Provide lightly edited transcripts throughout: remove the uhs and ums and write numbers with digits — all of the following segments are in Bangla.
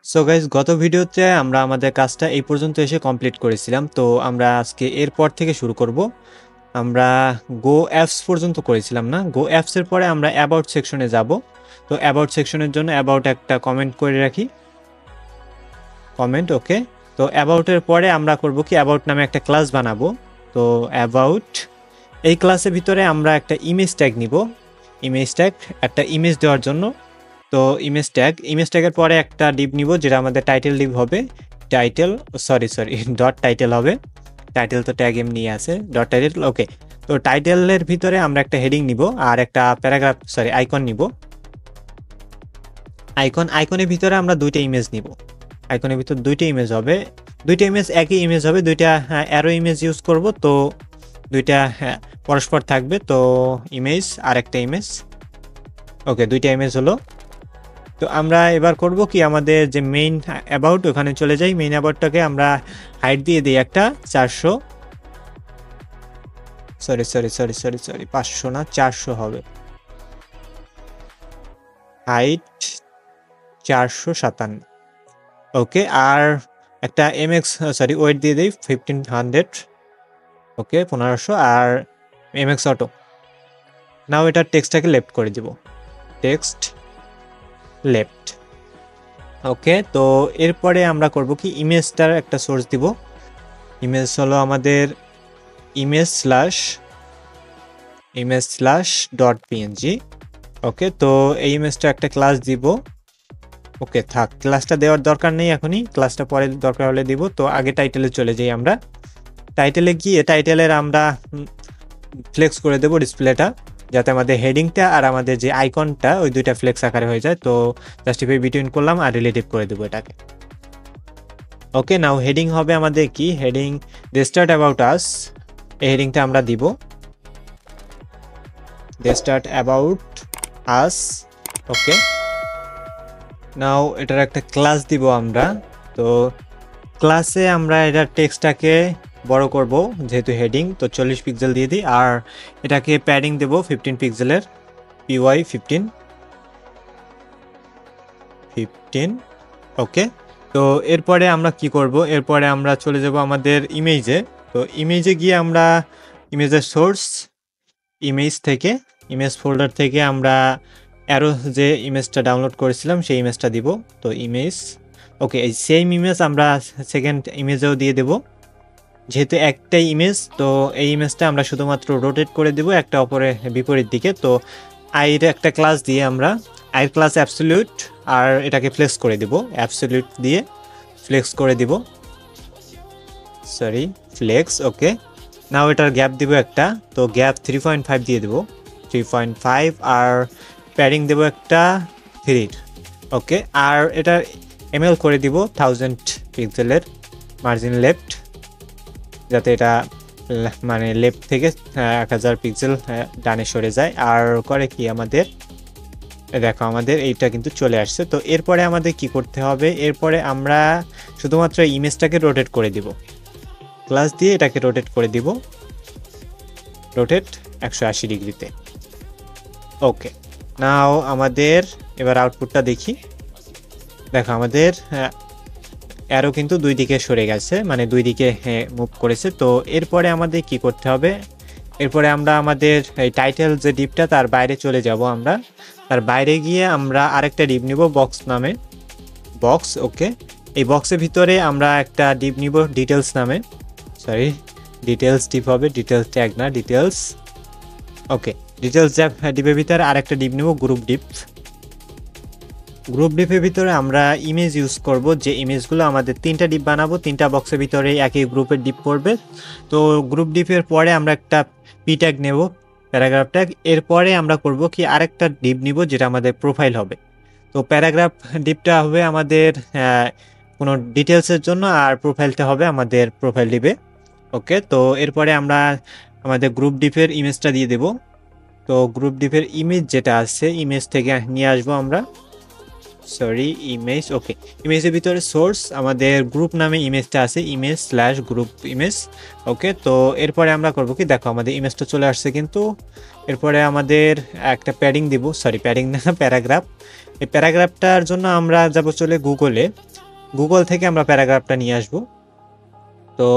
সো গাইস, গত ভিডিওতে আমরা আমাদের কাজটা এই পর্যন্ত এসে কমপ্লিট করেছিলাম। তো আমরা আজকে এরপর থেকে শুরু করব। আমরা গো অ্যাপস পর্যন্ত করেছিলাম না? গো অ্যাপসের পরে আমরা অ্যাবাউট সেকশনে যাব। তো অ্যাবাউট সেকশনের জন্য অ্যাবাউট একটা কমেন্ট করে রাখি, কমেন্ট। ওকে, তো অ্যাবাউটের পরে আমরা করব কি, অ্যাবাউট নামে একটা ক্লাস বানাবো। তো অ্যাবাউট, এই ক্লাসের ভিতরে আমরা একটা ইমেজ ট্যাগ নিব। ইমেজ ট্যাগ, একটা ইমেজ দেওয়ার জন্য। তো ইমেজ ট্যাগের পরে একটা ডিভ নিব, যেটা আমাদের টাইটেল ডিভ হবে। টাইটেল, সরি ডট টাইটেল হবে। টাইটেল তো ট্যাগ এমনি আছে, ডট টাইটেল। ওকে, তো টাইটেলের ভিতরে আমরা একটা হেডিং নিব আর একটা প্যারাগ্রাফ, আইকন নিব। আইকনের ভিতরে আমরা দুইটা ইমেজ নিব। আইকনের ভিতর দুইটা ইমেজ হবে, দুইটা ইমেজ একই ইমেজ হবে, দুইটা অ্যারো ইমেজ ইউজ করব। তো দুইটা পরস্পর থাকবে। তো ইমেজ আর একটা ইমেজ। ওকে, দুইটা ইমেজ হলো। তো আমরা এবার করব কি, আমাদের যে মেইন অ্যাবাউট, ওখানে চলে যাই। মেইন অ্যাবাউটটাকে আমরা হাইট দিয়ে দিই একটা 400, সরি 500 না, 400 হবে। হাইট 457। ওকে, আর একটা ওয়েট দিয়ে দিই 1500। ওকে, 1500। আর এমএক্স অটো। নাও এটা টেক্সটটাকে লেফট করে দিব, টেক্সট লেফট। ওকে, তো এরপরে আমরা করব কি, ইমেজটার একটা সোর্স দিব। ইমেজ হলো আমাদের ইমেজ স্ল্যাশ ডট পিএনজি। ওকে, তো এই ইমেজটা একটা ক্লাস দিব। ওকে, থাক, ক্লাসটা দেওয়ার দরকার নেই এখনই, ক্লাসটা পরে দরকার হলে দিব। তো আগে টাইটেলে চলে যাই আমরা। টাইটেলে গিয়ে টাইটেলের আমরা ফ্লেক্স করে দেবো ডিসপ্লেটা, যাতে আমাদের হেডিংটা আর আমাদের যে আইকনটা ওই দুইটা ফ্লেক্স আকারে হয়ে যায়। তো জাস্টিফাই বিটুইন করলাম আর রিলেটিভ করে দেবো এটাকে। ওকে, নাও হেডিং হবে আমাদের কি, heading they start about us. এই হেডিংটা আমরা দিব, দে স্টার্ট অ্যাবাউট আস। ওকে, নাও এটার একটা ক্লাস দিব আমরা। তো ক্লাসে আমরা এটার টেক্সটটাকে বড় করব, যেহেতু হেডিং, তো 40 পিক্সেল দিয়ে দিই। আর এটাকে প্যাডিং দেব 15 পিক্সেলের, PY 15। ওকে, তো এরপরে আমরা কি করব, এরপরে আমরা চলে যাব আমাদের ইমেজে। তো ইমেজে গিয়ে আমরা ইমেজের সোর্স, ইমেজ ফোল্ডার থেকে আমরা অ্যারো যে ইমেজটা ডাউনলোড করেছিলাম সেই ইমেজটা দিব। তো ইমেজ, ওকে, এই সেম ইমেজ আমরা সেকেন্ড ইমেজেও দিয়ে দেব, যেহেতু একটাই ইমেজ। তো এই ইমেজটা আমরা শুধুমাত্র রোটেট করে দেব একটা অপরের বিপরীত দিকে। তো আইয়ের একটা ক্লাস দিয়ে আমরা আইয়ের ক্লাস অ্যাবসলিউট, আর এটাকে ফ্লেক্স করে দিব, অ্যাবসলিউট দিয়ে ফ্লেক্স করে দিব, ফ্লেক্স। ওকে, নাও এটার গ্যাপ দিব একটা, তো গ্যাপ 3.5 দিয়ে দেব, 3.5। আর প্যাডিং দেব একটা 3। ওকে, আর এটার এমএল করে দিব 1000 পিক্সেলের, মার্জিন লেফট, যাতে এটা মানে লেফট থেকে 1000 পিক্সেল ডানে সরে যায়। আর করে কি, আমাদের দেখো আমাদের এইটা কিন্তু চলে আসছে। তো এরপরে আমাদের কি করতে হবে, এরপরে আমরা শুধুমাত্র ইমেজটাকে রোটেট করে দিব, ক্লাস দিয়ে এটাকে রোটেট করে দিব, রোটেট 180 ডিগ্রিতে। ওকে, নাও আমাদের এবার আউটপুটটা দেখি। দেখো আমাদের অ্যারো কিন্তু দুই দিকে সরে গেছে, মানে দুই দিকে মুভ করেছে। তো এরপরে আমাদের কি করতে হবে, এরপরে আমরা আমাদের এই টাইটেল যে ডিপটা, তার বাইরে চলে যাব। আমরা তার বাইরে গিয়ে আমরা আরেকটা ডিপ নিব, বক্স নামে, বক্স। ওকে, এই বক্সের ভিতরে আমরা একটা ডিপ নিব ডিটেলস নামে, ডিটেলস ডিপ হবে, ডিটেলস ট্যাগ না, ডিটেলস। ওকে, ডিটেলস ডিপের ভিতরে আরেকটা ডিপ নিব, গ্রুপ ডিপের ভিতরে আমরা ইমেজ ইউজ করব, যে ইমেজগুলো আমাদের 3টা ডিপ বানাবো, 3টা বক্সের ভিতরে একই গ্রুপের ডিপ পড়বে। তো গ্রুপ ডিপের পরে আমরা একটা পি ট্যাগ নেব, প্যারাগ্রাফ ট্যাগ। এরপরে আমরা করব কি, আরেকটা ডিপ নিব যেটা আমাদের প্রোফাইল হবে। তো প্যারাগ্রাফ ডিপটা হবে আমাদের কোনো ডিটেলসের জন্য, আর প্রোফাইলটা হবে আমাদের প্রোফাইল ডিপে। ওকে, তো এরপরে আমরা আমাদের গ্রুপ ডিপের ইমেজটা দিয়ে দেব। তো গ্রুপ ডিপের ইমেজ যেটা আছে, ইমেজ থেকে নিয়ে আসবো আমরা, ইমেজ। ওকে, ইমেজের ভিতরে সোর্স আমাদের গ্রুপ নামে ইমেজটা আছে, ইমেজ স্ল্যাশ গ্রুপ ইমেজ। ওকে, তো এরপরে আমরা করব কি, দেখো আমাদের ইমেজটা চলে আসছে, কিন্তু এরপরে আমাদের একটা প্যাডিং দিব, প্যাডিং না, প্যারাগ্রাফ। এই প্যারাগ্রাফটার জন্য আমরা যাব চলে গুগল থেকে আমরা প্যারাগ্রাফটা নিয়ে আসব। তো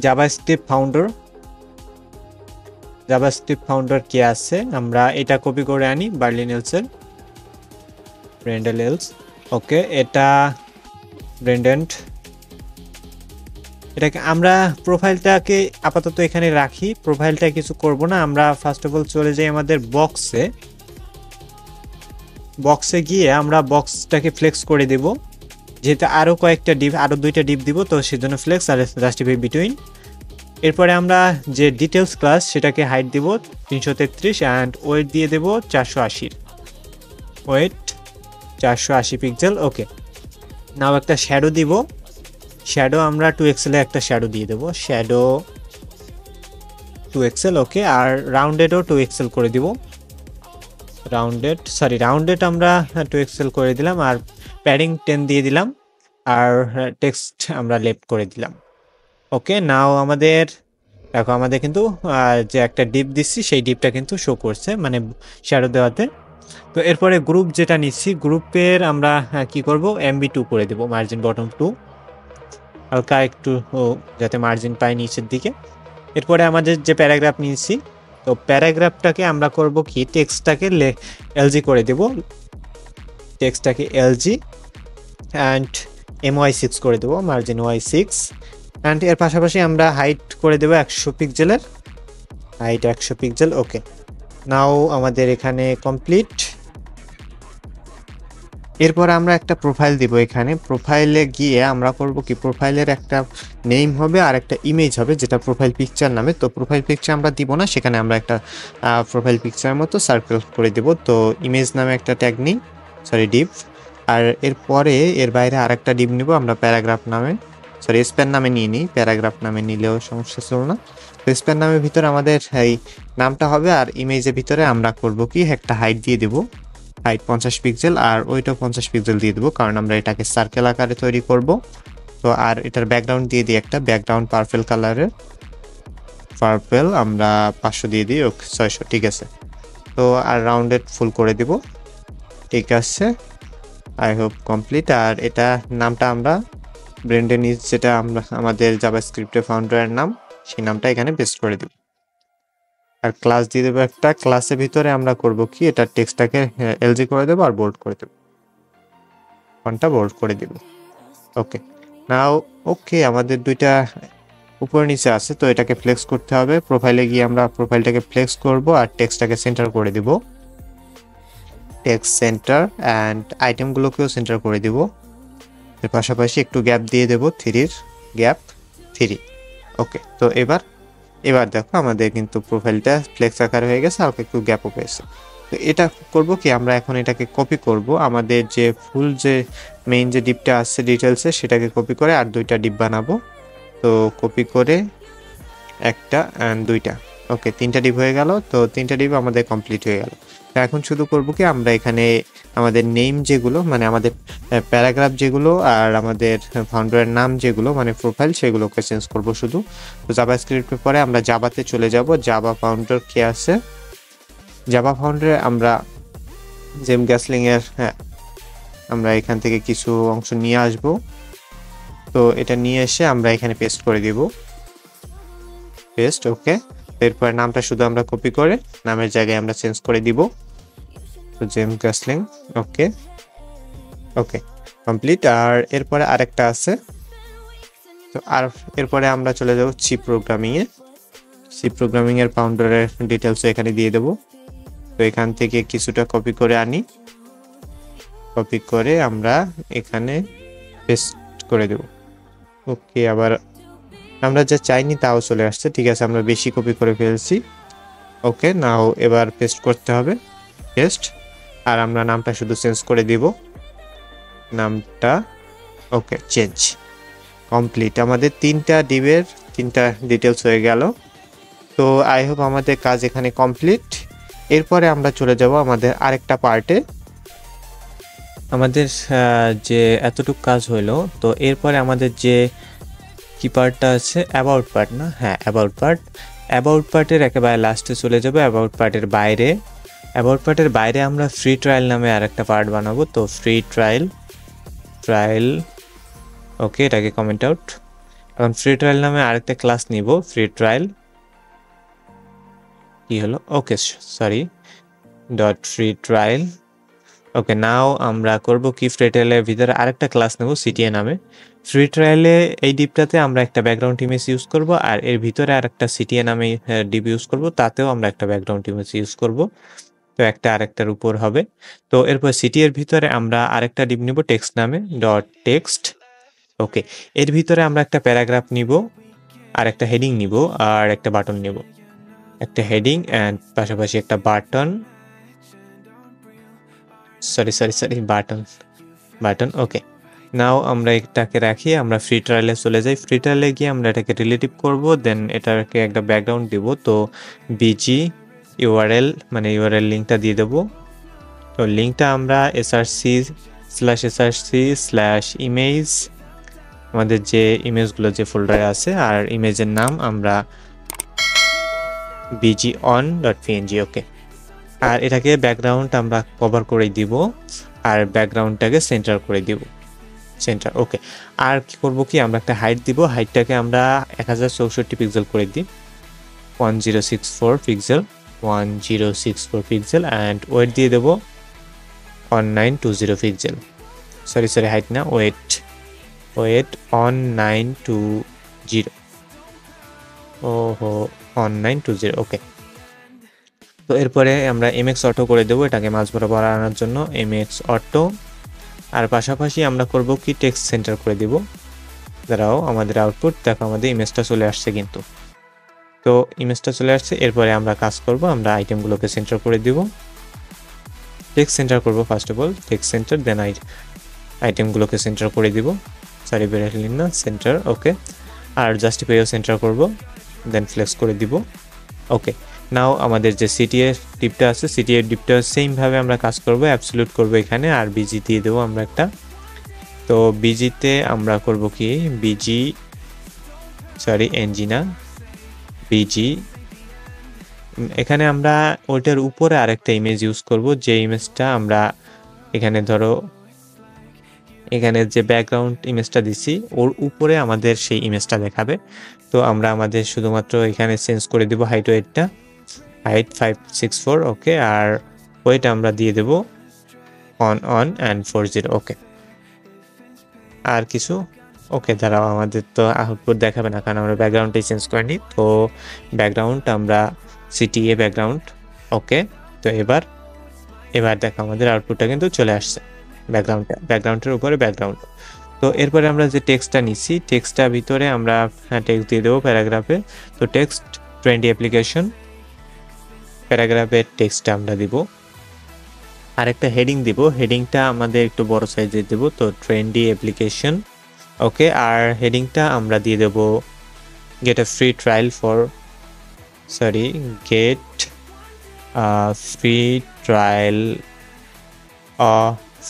জাভাস্ক্রিপ্ট ফাউন্ডার কি আছে, আমরা এটা কপি করে আনি ব্রেন্ডেলস। ওকে, এটা ব্রেন্ডেন্ট, এটাকে আমরা প্রোফাইলটাকে আপাতত এখানে রাখি। প্রোফাইলটা কিছু করব না, আমরা ফার্স্ট অফ অল চলে যাই আমাদের বক্সে গিয়ে আমরা বক্সটাকে ফ্লেক্স করে দেব, যেহেতু আরো দুইটা ডিপ দিব, তো সেজন্য ফ্লেক্স আর জাস্টিফাই বিটুইন। এরপরে আমরা যে ডিটেলস ক্লাস সেটাকে হাইট দিব 333 অ্যান্ড ওয়েট দিয়ে দেব 480 পিক্সেল। ওকে, নাও একটা শ্যাডো দিব, শ্যাডো আমরা 2 এক্সেলে একটা শ্যাডো দিয়ে দেবো, শ্যাডো 2 এক্সেল। ওকে, আর রাউন্ডেডও 2 এক্সেল করে দিব, রাউন্ডেড আমরা 2 এক্সেল করে দিলাম, আর প্যাডিং 10 দিয়ে দিলাম, আর টেক্সট আমরা লেফট করে দিলাম। ওকে, নাও আমাদের দেখো আমাদের কিন্তু যে একটা ডিপ দিচ্ছি সেই ডিপটা কিন্তু শো করছে, মানে শ্যাডো দেওয়াতে। তো এরপরে গ্রুপ যেটা নিচ্ছি, গ্রুপের আমরা কি করব, MB2 করে দেব, মার্জিন বটম 2, হালকা একটু যাতে মার্জিন পাই নিচের দিকে। এরপরে আমাদের যে প্যারাগ্রাফ নিয়েছি, তো প্যারাগ্রাফটাকে আমরা করব কি, টেক্সটটাকে LG করে দেব, টেক্সটটাকে LG অ্যান্ড MY6 করে দেব, মার্জিন Y6। অ্যান্ড এর পাশাপাশি আমরা হাইট করে দেব 100 পিক্সেলের, হাইট 100 পিক্সেল। ওকে, নাও আমাদের এখানে কমপ্লিট। এরপর আমরা একটা প্রোফাইল দিব, এখানে প্রোফাইলে গিয়ে আমরা করব কি, প্রোফাইলের একটা নেম হবে আর একটা ইমেজ হবে যেটা প্রোফাইল পিকচার নামে। তো প্রোফাইল পিকচার আমরা দিব না, সেখানে আমরা একটা প্রোফাইল পিকচারের মতো সার্কেল করে দেব। তো ইমেজ নামে একটা ট্যাগ নিই, ডিপ। আর এরপরে এর বাইরে আর একটা ডিপ নিব আমরা প্যারাগ্রাফ নামে, স্প্যান নামে নিয়ে নিই, প্যারাগ্রাফ নামে নিলেও সমস্যা ছিল না। তো স্প্যান নামের ভিতরে আমাদের এই নামটা হবে, আর ইমেজের ভিতরে আমরা করব কি, একটা হাইট দিয়ে দেবো, হাইট 50 পিক্সেল, আর ওইটাও 50 পিক্সেল দিয়ে দেবো, কারণ আমরা এটাকে সার্কেল আকারে তৈরি করব। তো আর এটার ব্যাকগ্রাউন্ড দিয়ে দিই, একটা ব্যাকগ্রাউন্ড পার্পল কালারের, পার্পল আমরা 500 দিয়ে দিই। ওকে, 600, ঠিক আছে। তো আর রাউন্ডেড ফুল করে দিব, ঠিক আছে, আই হোপ কমপ্লিট। আর এটা নামটা আমরা ব্রেন্ডেনিস, যেটা আমরা আমাদের জাভাস্ক্রিপ্টের ফাউন্ডারের নাম, সেই নামটা এখানে পেস্ট করে দিব। আর ক্লাস দিয়ে দেবো একটা, ক্লাসের ভিতরে আমরা করব কি, এটা টেক্সটটাকে LG করে দেবো আর বোল্ড করে দেবো, ফন্টটা বোল্ড করে দিব। ওকে, নাও ওকে, আমাদের দুইটা উপরে নিচে আছে, তো এটাকে ফ্লেক্স করতে হবে। প্রোফাইলে গিয়ে আমরা প্রোফাইলটাকে ফ্লেক্স করব আর টেক্সটটাকে সেন্টার করে দিব, টেক্সট সেন্টার, অ্যান্ড আইটেমগুলোকেও সেন্টার করে দিব। এর পাশাপাশি একটু গ্যাপ দিয়ে দেবো, 3 গ্যাপ 3। ওকে, তো এবার দেখো আমাদের কিন্তু প্রোফাইলটা ফ্লেক্স আকার হয়ে গেছে, হালকা একটু গ্যাপও পেয়েছে। তো এটা করব কি, আমরা এখন এটাকে কপি করব, আমাদের যে ফুল যে মেইন যে ডিপটা আছে ডিটেলসে, সেটাকে কপি করে আর দুইটা ডিপ বানাবো। তো কপি করে একটা অ্যান্ড দুইটা, ওকে, 3টা ডিপ হয়ে গেল। তো 3টা ডিপ আমাদের কমপ্লিট হয়ে গেল। তো এখন শুধু করব কি, আমরা এখানে আমাদের নেম যেগুলো, মানে আমাদের প্যারাগ্রাফ যেগুলো, আর আমাদের ফাউন্ডারের নাম যেগুলো, মানে প্রোফাইল, সেগুলোকে চেঞ্জ করব শুধু। তো জাভাস্ক্রিপ্টের পরে আমরা জাভাতে চলে যাব, জাভা ফাউন্ডার কে আছে, জাভা ফাউন্ডারে আমরা জেম গ্যাসলিং এর আমরা এখান থেকে কিছু অংশ নিয়ে আসব। তো এটা নিয়ে এসে আমরা এখানে পেস্ট করে দিব, পেস্ট। ওকে, এরপর নামটা শুধু আমরা কপি করে নামের জায়গায় আমরা চেঞ্জ করে দিব, তো জেম গ্যাসলিং। ওকে, ওকে, কমপ্লিট। আর এরপরে আরেকটা আছে, তো আর এরপরে আমরা চলে যাব সি প্রোগ্রামিং এর ফাউন্ডারের ডিটেলস এখানে দিয়ে দেব। তো এখান থেকে কিছুটা কপি করে আনি, কপি করে আমরা এখানে পেস্ট করে দেব। ওকে, আবার আমরা যা চাইনি তাও চলে আসছে, ঠিক আছে, আমরা বেশি কপি করে ফেলছি। ওকে, নাও এবার পেস্ট করতে হবে, পেস্ট। আর আমরা নামটা শুধু চেঞ্জ করে দিব, নামটা। ওকে, চেঞ্জ কমপ্লিট। আমাদের 3টা ডিপের 3টা ডিটেলস হয়ে গেল। তো আই হোপ আমাদের কাজ এখানে কমপ্লিট। এরপরে আমরা চলে যাব আমাদের আরেকটা পার্টে। আমাদের যে এতটুকু কাজ হলো, তো এরপরে আমাদের যে কি পার্টটা আছে, অ্যাবাউট পার্ট না, হ্যাঁ অ্যাবাউট পার্টের একেবারে লাস্টে চলে যাবে। অ্যাবাউট পার্টের বাইরে অ্যাবাউট পার্টের বাইরে আমরা ফ্রি ট্রায়াল নামে আরেকটা পার্ট বানাবো। তো ফ্রি ট্রায়াল ওকে, এটাকে কমেন্ট আউট। এখন ফ্রি ট্রায়াল নামে আরেকটা ক্লাস নিব, ফ্রি ট্রায়াল কি হলো, okay sorry, dot free trial. Okay, now আমরা করব কি, ফ্রি ট্রায়ালের ভিতরে আরেকটা ক্লাস নেব সিটিএ নামে। ফ্রি ট্রায়ালে এই ডিপটাতে আমরা একটা ব্যাকগ্রাউন্ড ইমেজ ইউজ করব, আর এর ভিতরে আরেকটা সিটিএ নামে ডিপ ইউজ করব, তাতেও আমরা একটা ব্যাকগ্রাউন্ড ইমেজ ইউজ করব। তো একটা আরেকটার উপর হবে। তো এরপর সিটি এর ভিতরে আমরা আরেকটা ডিপ নিব টেক্সট নামে, ডট টেক্সট। ওকে, এর ভিতরে আমরা একটা প্যারাগ্রাফ নিব, আর একটা হেডিং নিব, আর একটা বাটন নিব, একটা হেডিং অ্যান্ড পাশাপাশি একটা বাটন, সরি বাটন। ওকে, নাও আমরা এটাকে রাখি, আমরা ফ্রি ট্রায়ালে চলে যাই। ফ্রি ট্রায়ালে গিয়ে আমরা এটাকে রিলেটিভ করব, দেন এটাকে একটা ব্যাকগ্রাউন্ড দিব। তো বিজি ইউআরএল মানে ইউআরএল লিঙ্কটা দিয়ে দেবো। তো লিঙ্কটা আমরা src/image আমাদের যে ইমেজগুলো যে ফোল্ডারে আছে, আর ইমেজের নাম আমরা bgon.png। ওকে, আর এটাকে ব্যাকগ্রাউন্ড আমরা কভার করে দিব, আর ব্যাকগ্রাউন্ডটাকে সেন্টার করে দিব, সেন্টার। ওকে, আর কি করব কি, আমরা একটা হাইট দিব, হাইটটাকে আমরা 1064 পিক্সেল করে দিই, 1064 পিক্সেল, অ্যান্ড ওয়েট দিয়ে দেবো 1920 পিক্সেল। সরি হাইট না, ওয়েট 1920। ওহো, 1920। ওকে, তো এরপরে আমরা MX অটো করে দেবো, এটাকে মাঝ বরাবর আনার জন্য MX অটো। আর পাশাপাশি আমরা করব কি, টেক্সট সেন্টার করে দিব। দাঁড়াও, আমাদের আউটপুট দেখো, আমাদের ইমেজটা চলে আসছে কিন্তু। তো ইমেজটা চলে আসছে, এরপরে আমরা কাজ করব, আমরা আইটেমগুলোকে সেন্টার করে দিব। টেক্সট সেন্টার করব first of all, text centre, then আইটেমগুলোকে সেন্টার করে দিব। সরি বেরালিন না, সেন্টার। ওকে, আর জাস্টিফাইও সেন্টার করব, দেন ফ্লেক্স করে দিব। ওকে, নাও আমাদের যে সিটিএ ডিপটা আছে, সিটিএ ডিপটা সেমভাবে আমরা কাজ করব, অ্যাবসলিউট করব এখানে, আর বিজি দিয়ে দেবো আমরা একটা। তো বিজিতে আমরা করব কি, এনজি না, বিজি। এখানে আমরা ওইটার উপরে আরেকটা ইমেজ ইউজ করব, যে ইমেজটা আমরা এখানে ধরো এখানে যে ব্যাকগ্রাউন্ড ইমেজটা দিছি ওর উপরে আমাদের সেই ইমেজটা দেখাবে। তো আমরা আমাদের শুধুমাত্র এখানে চেঞ্জ করে দিব হাইট, ওয়েটটা হাইট 564। ওকে, আর ওয়েট আমরা দিয়ে দেব অন অ্যান্ড 40। ওকে, আর কিছু, ওকে দাঁড়াও, আমাদের তো আউটপুট দেখাবে না কারণ আমরা ব্যাকগ্রাউন্ডটাই চেঞ্জ করিনি। তো ব্যাকগ্রাউন্ড আমরা সিটিএ ব্যাকগ্রাউন্ড। ওকে, তো এবার দেখো আমাদের আউটপুটটা কিন্তু চলে আসছে, ব্যাকগ্রাউন্ডের উপরে ব্যাকগ্রাউন্ড। তো এরপরে আমরা যে টেক্সটটা নিচ্ছি, টেক্সটটার ভিতরে আমরা টেক্সট দিয়ে দেবো প্যারাগ্রাফে। তো টেক্সট ট্রেন্ডি অ্যাপ্লিকেশন, প্যারাগ্রাফের টেক্সটটা আমরা দিব, আরেকটা হেডিং দিব, হেডিংটা আমাদের একটু বড় সাইজের দেব। তো ট্রেন্ডি অ্যাপ্লিকেশন। ওকে, আর হেডিংটা আমরা দিয়ে দেব get a free trial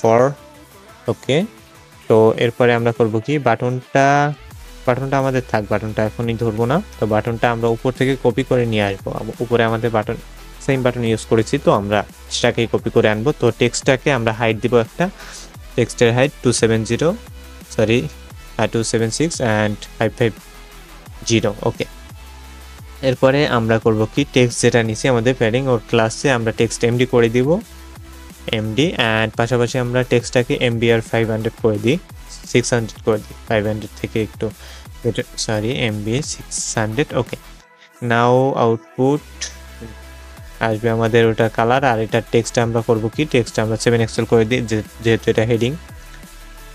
for okay, তো এরপরে আমরা করব কি, বাটনটা আমাদের থাক, বাটনটা এখনই ধরবো না। তো বাটনটা আমরা উপর থেকে কপি করে নিয়ে আসবো, উপরে আমাদের বাটন সেম বাটন ইউজ করেছি, তো আমরা সেটাকে কপি করে আনবো। তো টেক্সটটাকে আমরা হাইট দিব একটা, টেক্সটের হাইট 276 অ্যান্ড 550। ওকে, এরপরে আমরা করব কি, টেক্সট যেটা নিছি আমাদের প্যাডিং ওর ক্লাসে আমরা টেক্সট এমডি করে দিব, এমডি, অ্যান্ড পাশাপাশি আমরা টেক্সটটাকে MBR 500 করে দিই, 600 করে দিই, 500 থেকে একটু MB 600। ওকে, নাও আউটপুট আসবে আমাদের ওটা কালার, আর এটা টেক্সট আমরা করব কি, টেক্সট আমরা 7 এক্সেল করে দিই যেহেতু এটা হেডিং।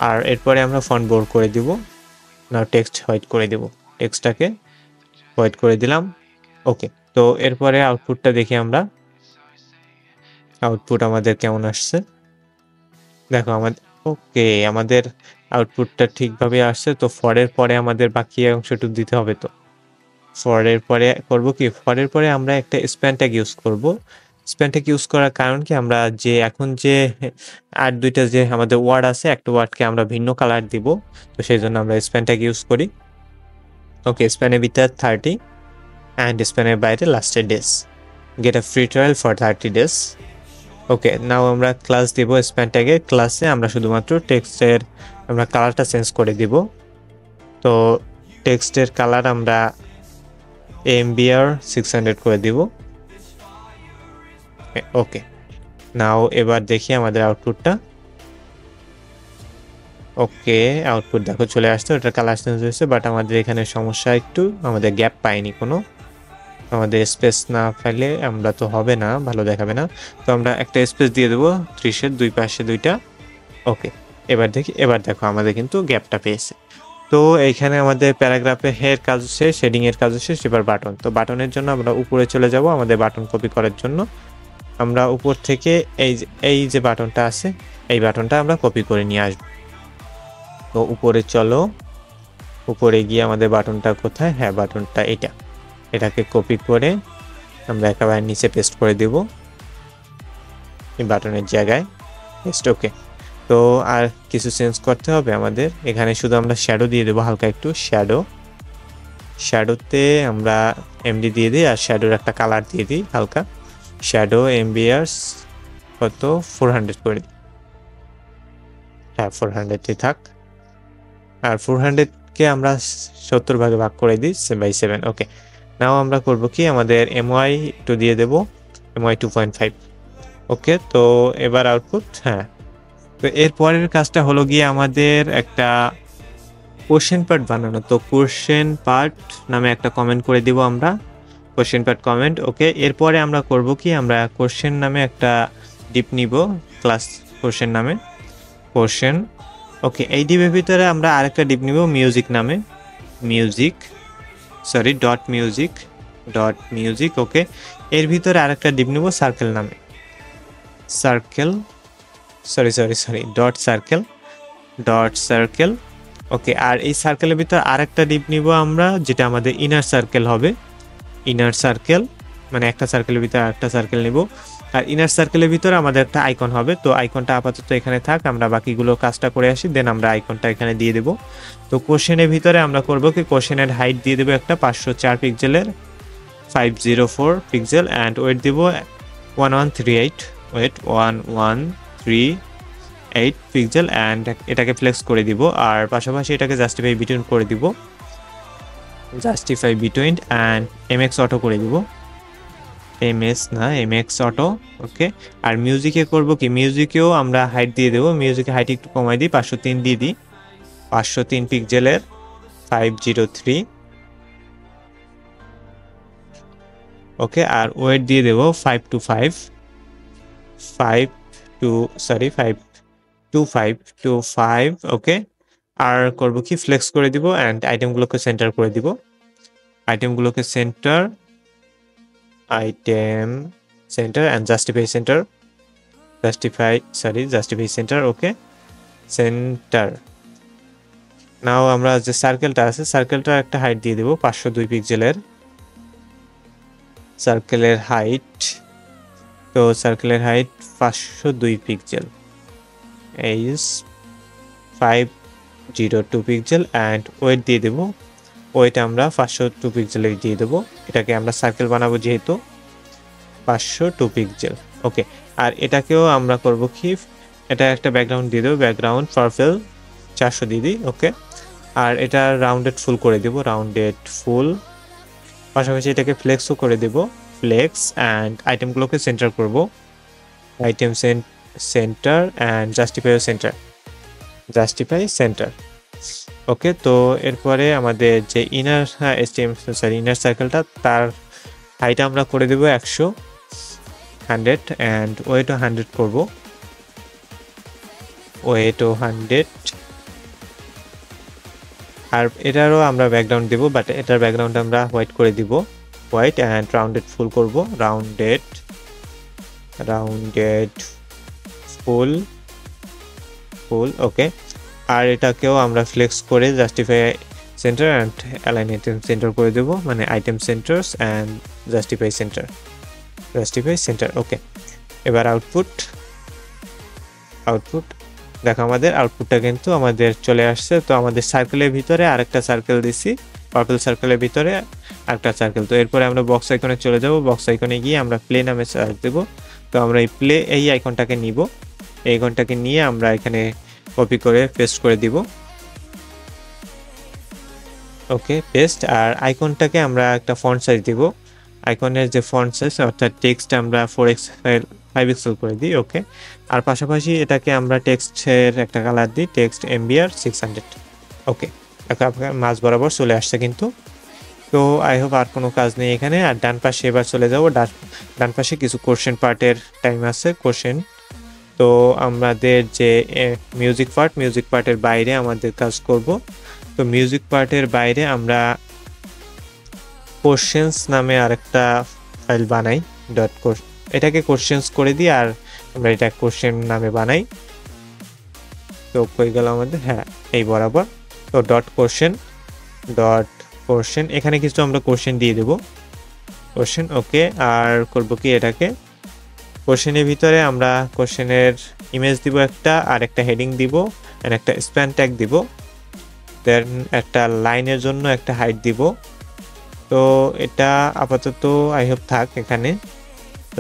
আর এরপরে আমরা ফন্ট বোল্ড করে দিব, নাও টেক্সট হোয়াইট করে দিব, টেক্সটটাকে হোয়াইট করে দিলাম। ওকে, তো এরপরে আউটপুটটা দেখি আমরা, আউটপুট আমাদের কেমন আসছে দেখো আমাদের। ওকে, আমাদের আউটপুটটা ঠিকভাবে আসছে। তো ফরের পরে আমাদের বাকি অংশটুকু দিতে হবে। তো ফরের পরে করব কি, ফরের পরে আমরা একটা স্প্যান ট্যাগ ইউজ করব। স্প্যান ট্যাগ ইউজ করার কারণ কি, আমরা যে এখন যে আর দুইটা যে আমাদের ওয়ার্ড আছে, একটা ওয়ার্ডকে আমরা ভিন্ন কালার দিব, তো সেই জন্য আমরা স্প্যান ট্যাগ ইউজ করি। ওকে, স্প্যানের ভিতরে 30 অ্যান্ড স্প্যানের বাইরে লাস্টের days, gate a free trial for 30 days। Okay, now আমরা ক্লাস দিব স্প্যান ট্যাগে। ক্লাসে আমরা শুধুমাত্র টেক্সটের আমরা কালারটা চেঞ্জ করে দিব। তো টেক্সটের কালার আমরা এমবিআর 600 করে দিব। ওকে, নাও এবার দেখি আমাদের আউটপুটটা। ওকে, আউটপুট দেখো চলে আসছে, ওটার কালার চেঞ্জ হয়েছে, বাট আমাদের এখানে সমস্যা একটু, আমাদের গ্যাপ পাইনি কোনো, আমাদের স্পেস না পাইলে আমরা তো হবে না, ভালো দেখাবে না। তো আমরা একটা স্পেস দিয়ে দেবো 30-এর দুই পাশে দুইটা। ওকে, এবার দেখি, এবার দেখো আমাদের কিন্তু গ্যাপটা পেয়েছে। তো এইখানে আমাদের প্যারাগ্রাফে হের কাজ শেষ, শেডিং এর কাজ শেষ, এবার বাটন। তো বাটনের জন্য আমরা উপরে চলে যাব, আমাদের বাটন কপি করার জন্য আমরা উপর থেকে এই যে বাটনটা আছে, এই বাটনটা আমরা কপি করে নিয়ে আসবো। তো উপরে চলো, উপরে গিয়ে আমাদের বাটনটা কোথায়, হ্যাঁ বাটনটা এটা, এটাকে কপি করে আমরা একেবারে নিচে পেস্ট করে দেব এই বাটনের জায়গায়, পেস্ট। ওকে, তো আর কিছু চেঞ্জ করতে হবে আমাদের, এখানে শুধু আমরা শ্যাডো দিয়ে দেবো, হালকা একটু শ্যাডোতে আমরা এমডি দিয়ে দিই, আর শ্যাডোর একটা কালার দিয়ে দিই হালকা। শ্যাডো এমবিআর কত 400 করে দিই, হ্যাঁ 400 থাক। আর 400-কে আমরা 70 ভাগে ভাগ করে দিই 7/7। ওকে, নাও আমরা করব কি, আমাদের এমওয়াই একটু দিয়ে দেব, এমওয়াই 2.5। ওকে, তো এবার আউটপুট, হ্যাঁ। তো এর পরের কাজটা হলো গিয়ে আমাদের একটা কোশ্চেন পার্ট বানানো। তো কোশ্চেন পার্ট নামে একটা কমেন্ট করে দিব আমরা, কোশ্চেন পার্ট কমেন্ট। ওকে, এরপরে আমরা করব কি, আমরা কোশ্চেন নামে একটা ডিপ নিব, ক্লাস কোশ্চেন নামে, কোশ্চেন। ওকে, এই ডিপের ভিতরে আমরা আরেকটা ডিপ নিব মিউজিক নামে, ডট মিউজিক। ওকে, এর ভিতরে আরেকটা ডিপ নিব সার্কেল নামে, ডট সার্কেল। ওকে, আর এই সার্কেলের ভিতরে আরেকটা ডিপ নিব আমরা, যেটা আমাদের ইনার সার্কেল হবে, ইনার সার্কেল মানে একটা সার্কেলের ভিতরে আরেকটা সার্কেল নিব। আর ইনার সার্কেলের ভিতরে আমাদের একটা আইকন হবে। তো আইকনটা আপাতত এখানে থাক, আমরা বাকিগুলো কাজটা করে আসি, দেন আমরা আইকনটা এখানে দিয়ে দেব। তো কোশ্চেনের ভিতরে আমরা করব কি, কোশ্চেনের হাইট দিয়ে দেবো একটা 504 পিক্সেলের, 504 পিক্সেল, অ্যান্ড ওয়েট দিব 1138 পিক্সেল, অ্যান্ড এটাকে ফ্লেক্স করে দিব। আর পাশাপাশি এটাকে জাস্টিফাই বিটুইন করে দিব, অ্যান্ড এমএক্স অটো করে দিব, এমএক্স অটো। ওকে, আর মিউজিকে করব কি, মিউজিকেও আমরা হাইট দিয়ে দেবো, মিউজিকে হাইট একটু কমাই দিই, 503 দিয়ে দিই, 503 পিক্সেলের 503। ওকে, আর ওয়েট দিয়ে দেবো 525। ওকে, আর করব কি, ফ্লেক্স করে দিব, অ্যান্ড আইটেমগুলোকে সেন্টার করে দিব, and justify centre. Okay, centre. Now আমরা যে সার্কেলটা আছে, সার্কেলটা একটা হাইট দিয়ে দেবো 502 পিক্সেলের, সার্কেলের হাইট। তো সার্কেলের height 502 pixel, is 502 pixel, and width দিয়ে দেবো, ওয়েট আমরা 502 পিক্সেলের দিয়ে দেবো, এটাকে আমরা সার্কেল বানাবো যেহেতু 502 পিক্সেল। ওকে, আর এটাকেও আমরা করব কি, এটা একটা ব্যাকগ্রাউন্ড দিয়ে দেবো, ব্যাকগ্রাউন্ড পারপেল 400 দিয়ে দিই। ওকে, আর এটা রাউন্ডেড ফুল, পাশাপাশি এটাকে ফ্লেক্সও করে দেব, ফ্লেক্স, অ্যান্ড আইটেমগুলোকে সেন্টার করব, item centre, and justify centre. Okay, তো এরপরে আমাদের যে ইনার সার্কেলটা, তার হাইট আমরা করে দেব 100, অ্যান্ড ওয়েটও 100 করব, ওয়েটও 100। আর এটারও আমরা ব্যাকগ্রাউন্ড দেব, বাট এটার ব্যাকগ্রাউন্ড আমরা হোয়াইট করে দিব, হোয়াইট, অ্যান্ড রাউন্ডেড ফুল করব, রাউন্ডেড ফুল। ওকে, আর এটাকেও আমরা ফ্লেক্স করে justify centre and align item centre করে দেব, মানে item centres and justify centre. Okay, এবার আউটপুট দেখো, আমাদের আউটপুটটা কিন্তু আমাদের চলে আসছে। তো আমাদের সার্কেলের ভিতরে আরেকটা সার্কেল দিছি, পার্পল সার্কেলের ভিতরে আরেকটা সার্কেল। তো এরপরে আমরা বক্স আইকনে চলে যাব, বক্স আইকনে গিয়ে আমরা প্লে নামে সার্চ দেব, তো আমরা এই প্লে এই আইকনটাকে নিব, এই আইকনটাকে নিয়ে আমরা এখানে কপি করে পেস্ট করে দিব। ওকে, পেস্ট। আর আইকনটাকে আমরা একটা ফন্ট সাইজ দিব, আইকনের যে ফন্ট সাইজ অর্থাৎ টেক্সট আমরা 4x5 পিক্সেল করে দিই। ওকে, আর পাশাপাশি এটাকে আমরা টেক্সটের একটা কালার দিই, টেক্সট MBR 600। ওকে, আপনার মাঝ বরাবর চলে আসছে কিন্তু। তো আই হোপ আর কোনো কাজ নেই এখানে। আর ডান পাশে এবার চলে যাব, ডান পাশে কিছু কোশ্চেন পার্টের টাইম আছে, কোশ্চেন। তো আমাদের যে মিউজিক পার্টের বাইরে আমাদের কাজ করব। তো মিউজিক পার্টের বাইরে আমরা কোশ্চেন্স নামে আরেকটা ফাইল বানাই, এটাকে কোশ্চেন্স করে দিই আর আমরা এটা কোশ্চেন নামে বানাই। তো কই গেল আমাদের, হ্যাঁ এই বরাবর। তো ডট কোশ্চেন এখানে কিছু আমরা কোশ্চেন দিয়ে দেব, কোশ্চেন। ওকে, আর করব কি এটাকে কোশ্চেনের ভিতরে আমরা কোশ্চেনের ইমেজ দিব একটা, আর একটা হেডিং দিব, আর একটা স্প্যান ট্যাগ দিব, দেন একটা লাইনের জন্য একটা হাইট দিব। তো এটা আপাতত আই হোপ থাক এখানে,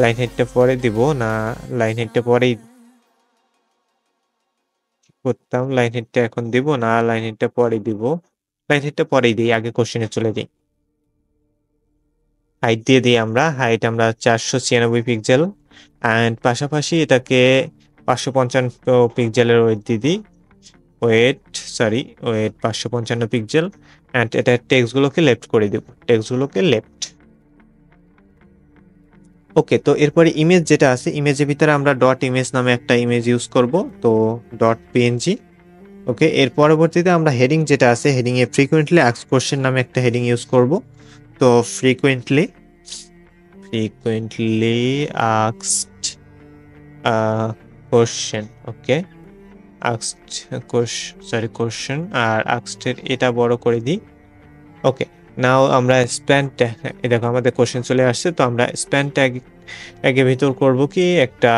লাইন হেডটা পরে দিব না, লাইন হেডটা পরেই করতাম, লাইন হেডটা এখন দিব না, লাইন হেডটা পরে দিব, লাইন হেডটা পরেই দিই, আগে কোশ্চেনে চলে যাই। হাইট দিয়ে দিই আমরা, হাইট আমরা 496 পিক্সেল, অ্যান্ড পাশাপাশি এটাকে 555 পিক্সেলের ওয়েট দিয়ে দিই, ওয়েট 555 পিক্সেল। অ্যান্ড এটা টেক্সটগুলোকে লেফট করে দেব, টেক্সটগুলোকে লেফট। ওকে, তো এরপরে ইমেজ যেটা আছে, ইমেজের ভিতরে আমরা ডট ইমেজ নামে একটা ইমেজ ইউজ করব, তো ডট PNG। ওকে, এর পরবর্তীতে আমরা হেডিং যেটা আছে, হেডিং এ ফ্রিকোয়েন্টলি আস্কড কোশ্চেন নামে একটা হেডিং ইউজ করব। তো ফ্রিকোয়েন্টলি আস্কড কোশ্চেন। ওকে, কোশ্চেন, আর আস্কডের এটা বড় করে দিই। ওকে, নাও আমরা স্প্যান ট্যাগ, দেখো আমাদের কোশ্চেন চলে আসছে। তো আমরা স্প্যান ট্যাগের ভিতর করব কি একটা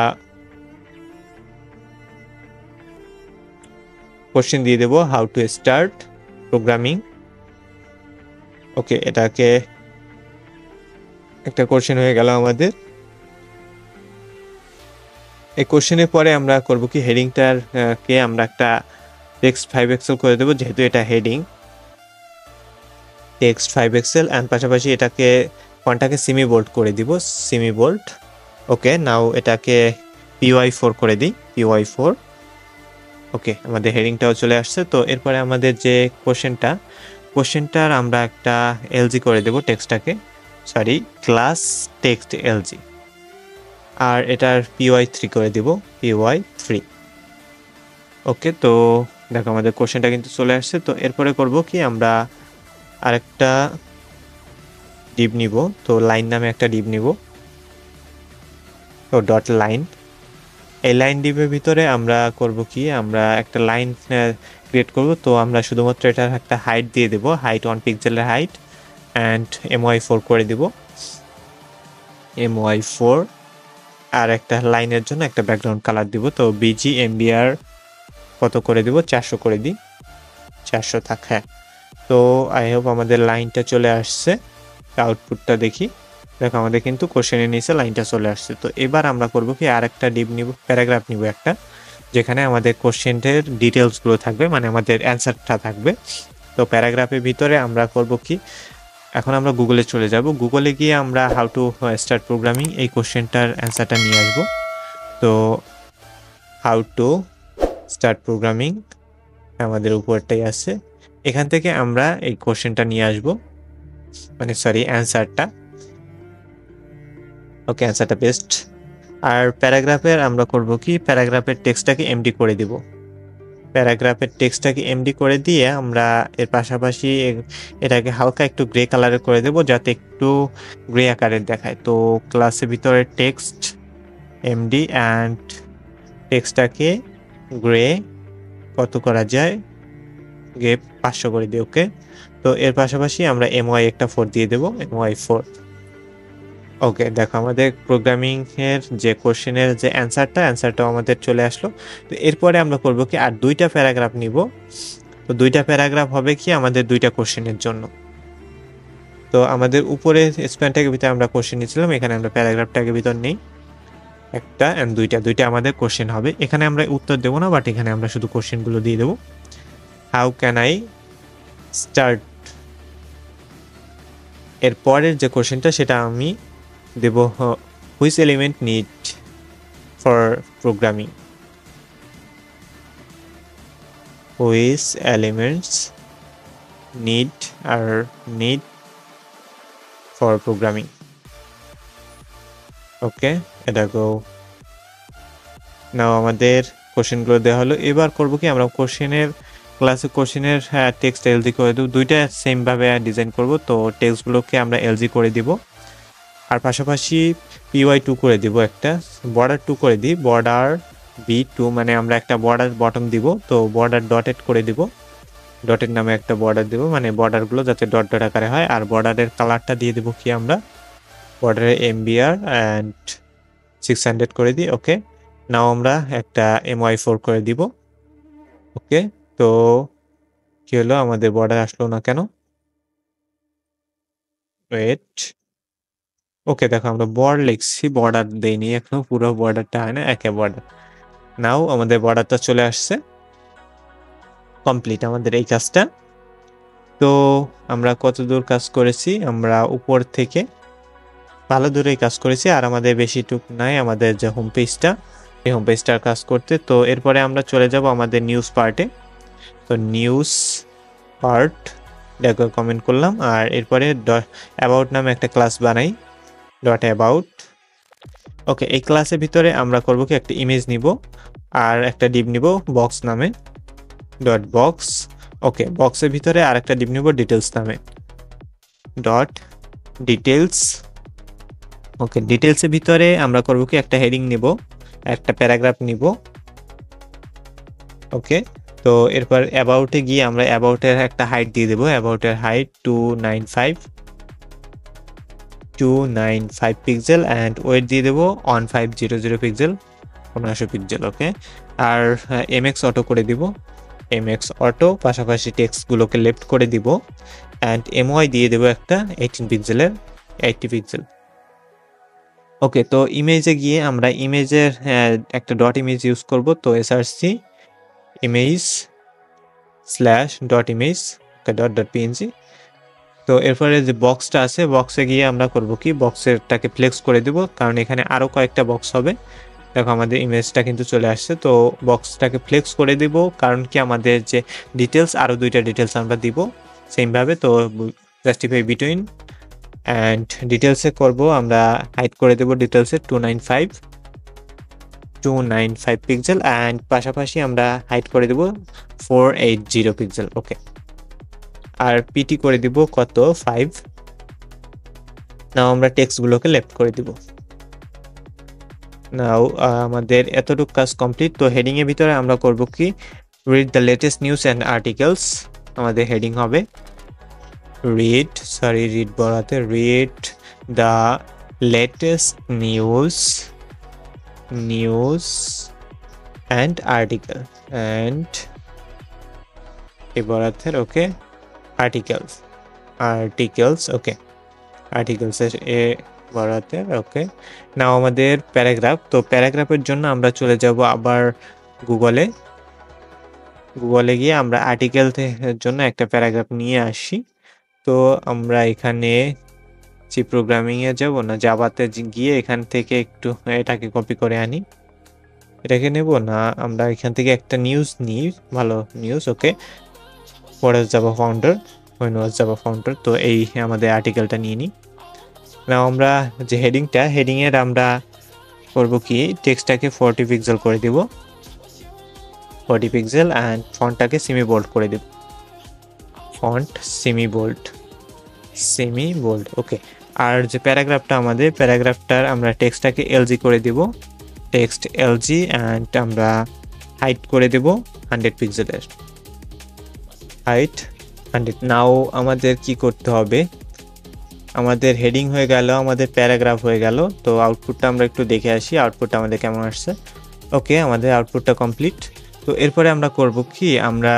কোশ্চেন দিয়ে দেব, হাউ টু স্টার্ট প্রোগ্রামিং। ওকে, এটাকে একটা কোশ্চেন হয়ে গেল আমাদের। এই কোশ্চেনের পরে আমরা করব কি হেডিংটার কে আমরা একটা টেক্সট 5 পিক্সেল করে দেব, যেহেতু এটা হেডিং, টেক্সট 5 পিক্সেল। অ্যান্ড পাশাপাশি এটাকে ফন্টটাকে সেমি বোল্ড করে দিব, সেমি বোল্ড। ওকে, নাও এটাকে PY4 করে দিই, PY4। ওকে, আমাদের হেডিংটাও চলে আসছে। তো এরপরে আমাদের যে কোশ্চেনটার আমরা একটা LG করে দেব, টেক্সটটাকে, ক্লাস টেক্সট LG। আর এটার PY3 করে দিব, PY3। ওকে, তো দেখো আমাদের কোশ্চেনটা কিন্তু চলে আসছে। তো এরপরে করব কি আমরা আরেকটা ডিভ নিব, তো লাইন নামে একটা ডিভ নিব, তো ডট লাইন। এই লাইন ডিভের ভিতরে আমরা করব কি আমরা একটা লাইন ক্রিয়েট করব। তো আমরা শুধুমাত্র এটার একটা হাইট দিয়ে দেব, হাইট 1 পিক্সেলের হাইট, অ্যান্ড MY4 করে দিব, MY4। আর একটা লাইনের জন্য একটা ব্যাকগ্রাউন্ড কালার দিব, তো BG MBR কত করে দিব, 400 করে দিই, 400 থাক। হ্যাঁ, তো আই হোপ আমাদের লাইনটা চলে আসছে। আউটপুটটা দেখি, দেখো আমাদের কিন্তু কোশ্চেনের নিচে লাইনটা চলে আসছে। তো এবার আমরা করব কি আর একটা ডিভ নিব, প্যারাগ্রাফ নিব একটা, যেখানে আমাদের কোশ্চেনের ডিটেলসগুলো থাকবে, মানে আমাদের অ্যান্সারটা থাকবে। তো প্যারাগ্রাফের ভিতরে আমরা করব কি, এখন আমরা গুগলে চলে যাব, গুগলে গিয়ে আমরা হাউ টু স্টার্ট প্রোগ্রামিং এই কোশ্চেনটার অ্যান্সারটা নিয়ে আসব। তো হাউ টু স্টার্ট প্রোগ্রামিং আমাদের উপরটাই আছে, এখান থেকে আমরা এই কোশ্চেনটা নিয়ে আসব, মানে অ্যান্সারটা। ওকে, অ্যান্সারটা বেস্ট। আর প্যারাগ্রাফের আমরা করব কি প্যারাগ্রাফের টেক্সটটাকে এমডি করে দিব, প্যারাগ্রাফের টেক্সটটাকে এমডি করে দিয়ে আমরা এর পাশাপাশি এটাকে হালকা একটু গ্রে কালারের করে দেব, যাতে একটু গ্রে আকারের দেখায়। তো ক্লাসের ভিতরে টেক্সট এমডি অ্যান্ড টেক্সটটাকে গ্রে কত করা যায়, গ্রে 500 করে দিই। ওকে, তো এর পাশাপাশি আমরা MY একটা 4 দিয়ে দেবো, MY4। ওকে, দেখো আমাদের প্রোগ্রামিং এর যে কোশ্চেনের যে অ্যান্সারটাও আমাদের চলে আসলো। তো এরপরে আমরা করব কি আর দুইটা প্যারাগ্রাফ নিব। তো দুইটা প্যারাগ্রাফ হবে কি আমাদের দুইটা কোশ্চেনের জন্য। তো আমাদের উপরে স্প্যান ট্যাগের ভিতরে আমরা কোশ্চেন নিয়েছিলাম, এখানে আমরা প্যারাগ্রাফ ট্যাগের ভিতর নেই। একটা এন্ড দুইটা আমাদের কোশ্চেন হবে। এখানে আমরা উত্তর দেব না, বাট এখানে আমরা শুধু কোশ্চেনগুলো দিয়ে দেব। হাউ ক্যান আই স্টার্ট, এর পরের যে কোশ্চেনটা সেটা আমি দেব which element need for programming, which elements need for programming. Okay, এটা গো। নাও আমাদের কোশ্চেনগুলো দেওয়া হলো। এবার করব কি, আমরা কোশ্চেনের টেক্সট এলজি করে দেবো। দুইটা সেমভাবে ডিজাইন করব, তো টেক্সটগুলোকে আমরা এলজি করে দিব। আর পাশাপাশি PY2 করে দিব, একটা বর্ডার 2 করে দিই, বর্ডার B2, মানে আমরা একটা বর্ডার বটম দিব, তো বর্ডার ডটেড করে দিব, ডটেড নামে একটা বর্ডার দিব, মানে বর্ডারগুলো যাতে ডট ডট আকারে হয়। আর বর্ডারের কালারটা দিয়ে দেবো কি আমরা, বর্ডারের MBR অ্যান্ড 600 করে দিই। ওকে, নাও আমরা একটা MY4 করে দিব। ওকে, তো কি হলো, আমাদের বর্ডার আসলো না কেন, ওয়েট। ওকে, দেখো আমরা লিখছি, বর্ডার দেইনি এখনো, পুরো বর্ডারটা হয় না, একে বর্ডার। নাও আমাদের বর্ডারটা চলে আসছে, কমপ্লিট আমাদের এই কাজটা। তো আমরা কত দূর কাজ করেছি, আমরা উপর থেকে ভালো দূরেই কাজ করেছি, আর আমাদের বেশি টুক নাই আমাদের যে হোম পেজটা, এই হোম পেজটার কাজ করতে। তো এরপরে আমরা চলে যাব আমাদের নিউজ পার্টে। তো নিউজ পার্ট দেখো কমেন্ট করলাম, আর এরপরে অ্যাবাউট নামে একটা ক্লাস বানাই, ডট অ্যাবাউট। ওকে, এই ক্লাসের ভিতরে আমরা করব কি, একটা ইমেজ নিব আর একটা ডিভ নিব বক্স নামে, ডট বক্স। ওকে, বক্সের ভিতরে আর একটা ডিভ নিব ডিটেলস নামে, ডট ডিটেলস। ওকে, ডিটেলসের ভিতরে আমরা করব কি, একটা হেডিং নিব, একটা প্যারাগ্রাফ নিব। ওকে, তো এরপর অ্যাবাউটে গিয়ে আমরা অ্যাবাউটের একটা হাইট দিয়ে দেবো, অ্যাবাউটের হাইট 295 পিক্সেল অ্যান্ড ওয়েট দিয়ে দেবো 1500 পিক্সেল, 1500 পিক্সেল। ওকে, আর MX অটো করে দিব, MX অটো, পাশাপাশি টেক্সটগুলোকে লেফট করে দিব অ্যান্ড MY দিয়ে দেবো একটা 18 পিক্সেলের, 80 পিক্সেল। ওকে, তো ইমেজে গিয়ে আমরা ইমেজের একটা ডট ইমেজ ইউজ করব, তো SRC image slash dot image, dot dot PNG। তো এরপরে যে বক্সটা আছে, বক্সে গিয়ে আমরা করব কি, বক্সেরটাকে ফ্লেক্স করে দিব, কারণ এখানে আরও কয়েকটা বক্স হবে। দেখো আমাদের ইমেজটা কিন্তু চলে আসছে, তো বক্সটাকে ফ্লেক্স করে দিব, কারণ কি আমাদের যে ডিটেলস, আরও দুইটা ডিটেলস আমরা দিব সেমভাবে। তো জাস্টিফাই বিটুইন অ্যান্ড ডিটেলসে করব, আমরা হাইট করে দেব ডিটেলসে 295 পিক্সেল অ্যান্ড পাশাপাশি আমরা হাইট করে দেব 480 পিক্সেল। ওকে, আর পিটি করে দিব কত, 5। নাও আমরা টেক্সটগুলোকে লেফট করে দিব। নাও আমাদের এতটুকু কাজ কমপ্লিট। তো হেডিং এর ভিতরে আমরা করব কি, read the latest news and articles, আমাদের হেডিং হবে রিড বলাতে, read the latest news and article and এই বলাতের, ওকে, আর্টিকেলস। ওকে, আর্টিকেলসের এ বলাতে। ওকে, নাও আমাদের প্যারাগ্রাফ। তো প্যারাগ্রাফের জন্য আমরা চলে যাব আবার গুগলে গিয়ে আমরা আর্টিকেল জন্য একটা প্যারাগ্রাফ নিয়ে আসি। তো আমরা এখানে যে প্রোগ্রামিংয়ে যাব না, জাভাতে গিয়ে এখান থেকে একটু এটাকে কপি করে আনি, এটাকে নেব না, আমরা এখান থেকে একটা নিউজ নিই, ভালো news. Okay, what is Java founder, when was Java founder. তো এই আমাদের আর্টিকেলটা নিয়ে নিই। নাও আমরা যে হেডিংয়ের আমরা করব কি, টেক্সটটাকে 40 পিক্সেল করে দিব, 40 পিক্সেল অ্যান্ড ফন্টটাকে সেমি বোল্ড করে দেব, ফন্ট সেমি বোল্ড। ওকে, আর যে প্যারাগ্রাফটার আমরা টেক্সটটাকে LG করে দিব, টেক্সট LG অ্যান্ড আমরা হাইট করে দেব 100 পিক্সেলের, হাইট 100। নাও আমাদের কি করতে হবে, আমাদের হেডিং হয়ে গেল, আমাদের প্যারাগ্রাফ হয়ে গেল। তো আউটপুটটা আমরা একটু দেখে আসি, আউটপুটটা আমাদের কেমন আসছে। ওকে, আমাদের আউটপুটটা কমপ্লিট। তো এরপরে আমরা করব কি, আমরা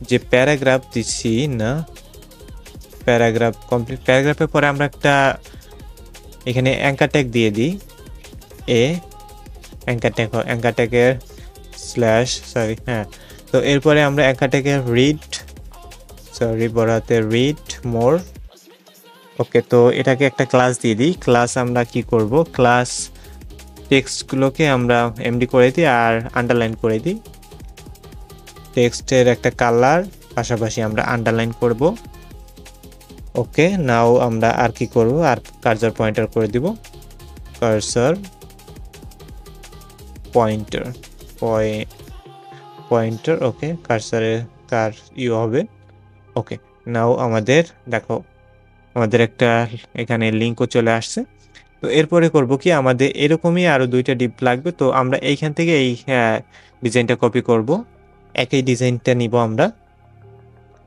যে প্যারাগ্রাফ দিচ্ছি না, প্যারাগ্রাফ কমপ্লিট, প্যারাগ্রাফের পরে আমরা একটা এখানে অ্যাঙ্কার ট্যাগ দিয়ে দিই, অ্যাঙ্কার ট্যাগের স্ল্যাশ সরি হ্যাঁ, তো এরপরে আমরা অ্যাঙ্কার ট্যাগের রিড মোর। ওকে, তো এটাকে একটা ক্লাস দিয়ে দিই। ক্লাস আমরা কি করব, ক্লাস টেক্সটগুলোকে আমরা এমডি করে দিই আর আন্ডারলাইন করে দিই। টেক্সটের একটা কালার পাশাপাশি আমরা আন্ডারলাইন করব। ওকে, নাও আমরা আর কি করব, আর কার্সর পয়েন্টার করে দিব, কার্সর পয়েন্টার। ওকে, কার্সরে কার হবে। ওকে, নাও আমাদের দেখো আমাদের একটা এখানে লিঙ্কও চলে আসছে। তো এরপরে করব কি, আমাদের এরকমই আরো দুইটা ডিপ লাগবে। তো আমরা এইখান থেকে এই ডিজাইনটা কপি করব, একই ডিজাইনটা নিব আমরা,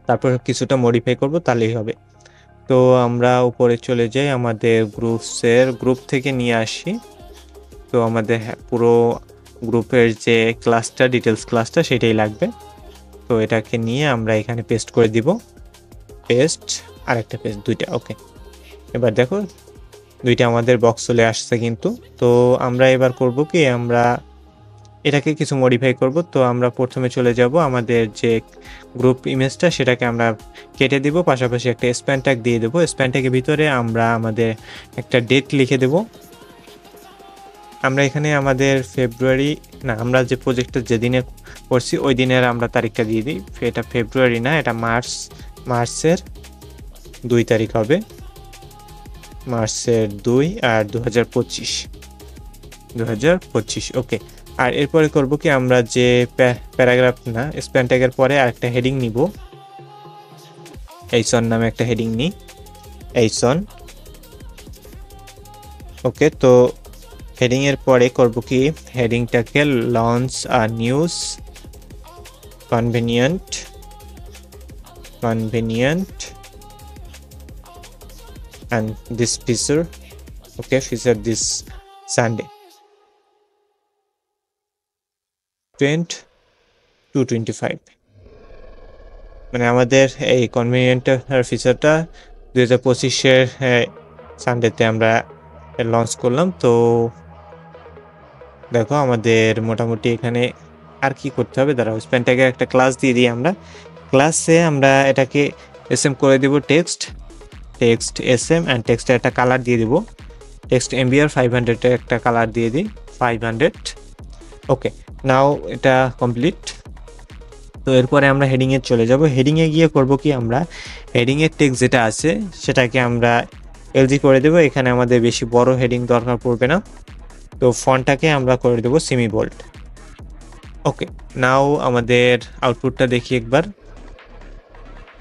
তারপর কিছুটা মডিফাই করব, তাহলেই হবে। তো আমরা উপরে চলে যাই, আমাদের গ্রুপ থেকে নিয়ে আসি। তো আমাদের পুরো গ্রুপের যে ক্লাসটা, ডিটেলস ক্লাসটা, সেটাই লাগবে। তো এটাকে নিয়ে আমরা এখানে পেস্ট করে দিব, আর একটা পেস্ট, দুইটা। ওকে, এবার দেখো দুইটা আমাদের বক্স চলে আসছে কিন্তু। তো আমরা এবার করব কি, আমরা এটাকে কিছু মডিফাই করব। তো আমরা প্রথমে চলে যাব আমাদের যে গ্রুপ ইমেজটা, সেটাকে আমরা কেটে দিব, পাশাপাশি একটা স্প্যান ট্যাগ দিয়ে দেবো। স্প্যান ট্যাগের ভিতরে আমরা আমাদের একটা ডেট লিখে দেব। আমরা এখানে আমাদের আমরা যে প্রজেক্টটা যেদিনে করছি ওই দিনের আমরা তারিখটা দিয়ে দিই। এটা ফেব্রুয়ারি না, এটা মার্চের 2 তারিখ হবে, মার্চের 2 আর 2025। ওকে, আর এরপরে করব কি, আমরা যে প্যারাগ্রাফ না স্প্যান ট্যাগের পরে আরেকটা হেডিং নিব, এইসন নামে একটা হেডিং নিই, এইসন। ওকে, তো হেডিং এর পরে করব কি, হেডিংটাকে launch a news convenient and this feature, okay, feature this Sunday 2025, মানে আমাদের এই কনভেনিয়েন্ট ফিচারটা 2025-এর সানডেতে আমরা লঞ্চ করলাম। তো দেখো আমাদের মোটামুটি এখানে আর কি করতে হবে, দাঁড়াও স্প্যান ট্যাগের একটা ক্লাস দিয়ে দিই। আমরা ক্লাসে আমরা এটাকে এসএম করে দিব, টেক্সট এসএম, অ্যান্ড টেক্সটের একটা কালার দিয়ে দিব, টেক্সট এমবিআর 500-এর একটা কালার দিয়ে দিই, 500। ওকে, নাও এটা কমপ্লিট। তো এরপরে আমরা হেডিংয়ে চলে যাব। হেডিংয়ে গিয়ে করব কি, আমরা হেডিংয়ের টেক্সট যেটা আছে সেটাকে আমরা এলজি করে দেব। এখানে আমাদের বেশি বড় হেডিং দরকার পড়বে না, তো ফন্টটাকে আমরা করে দেব সেমি বোল্ড। ওকে, নাও আমাদের আউটপুটটা দেখি একবার,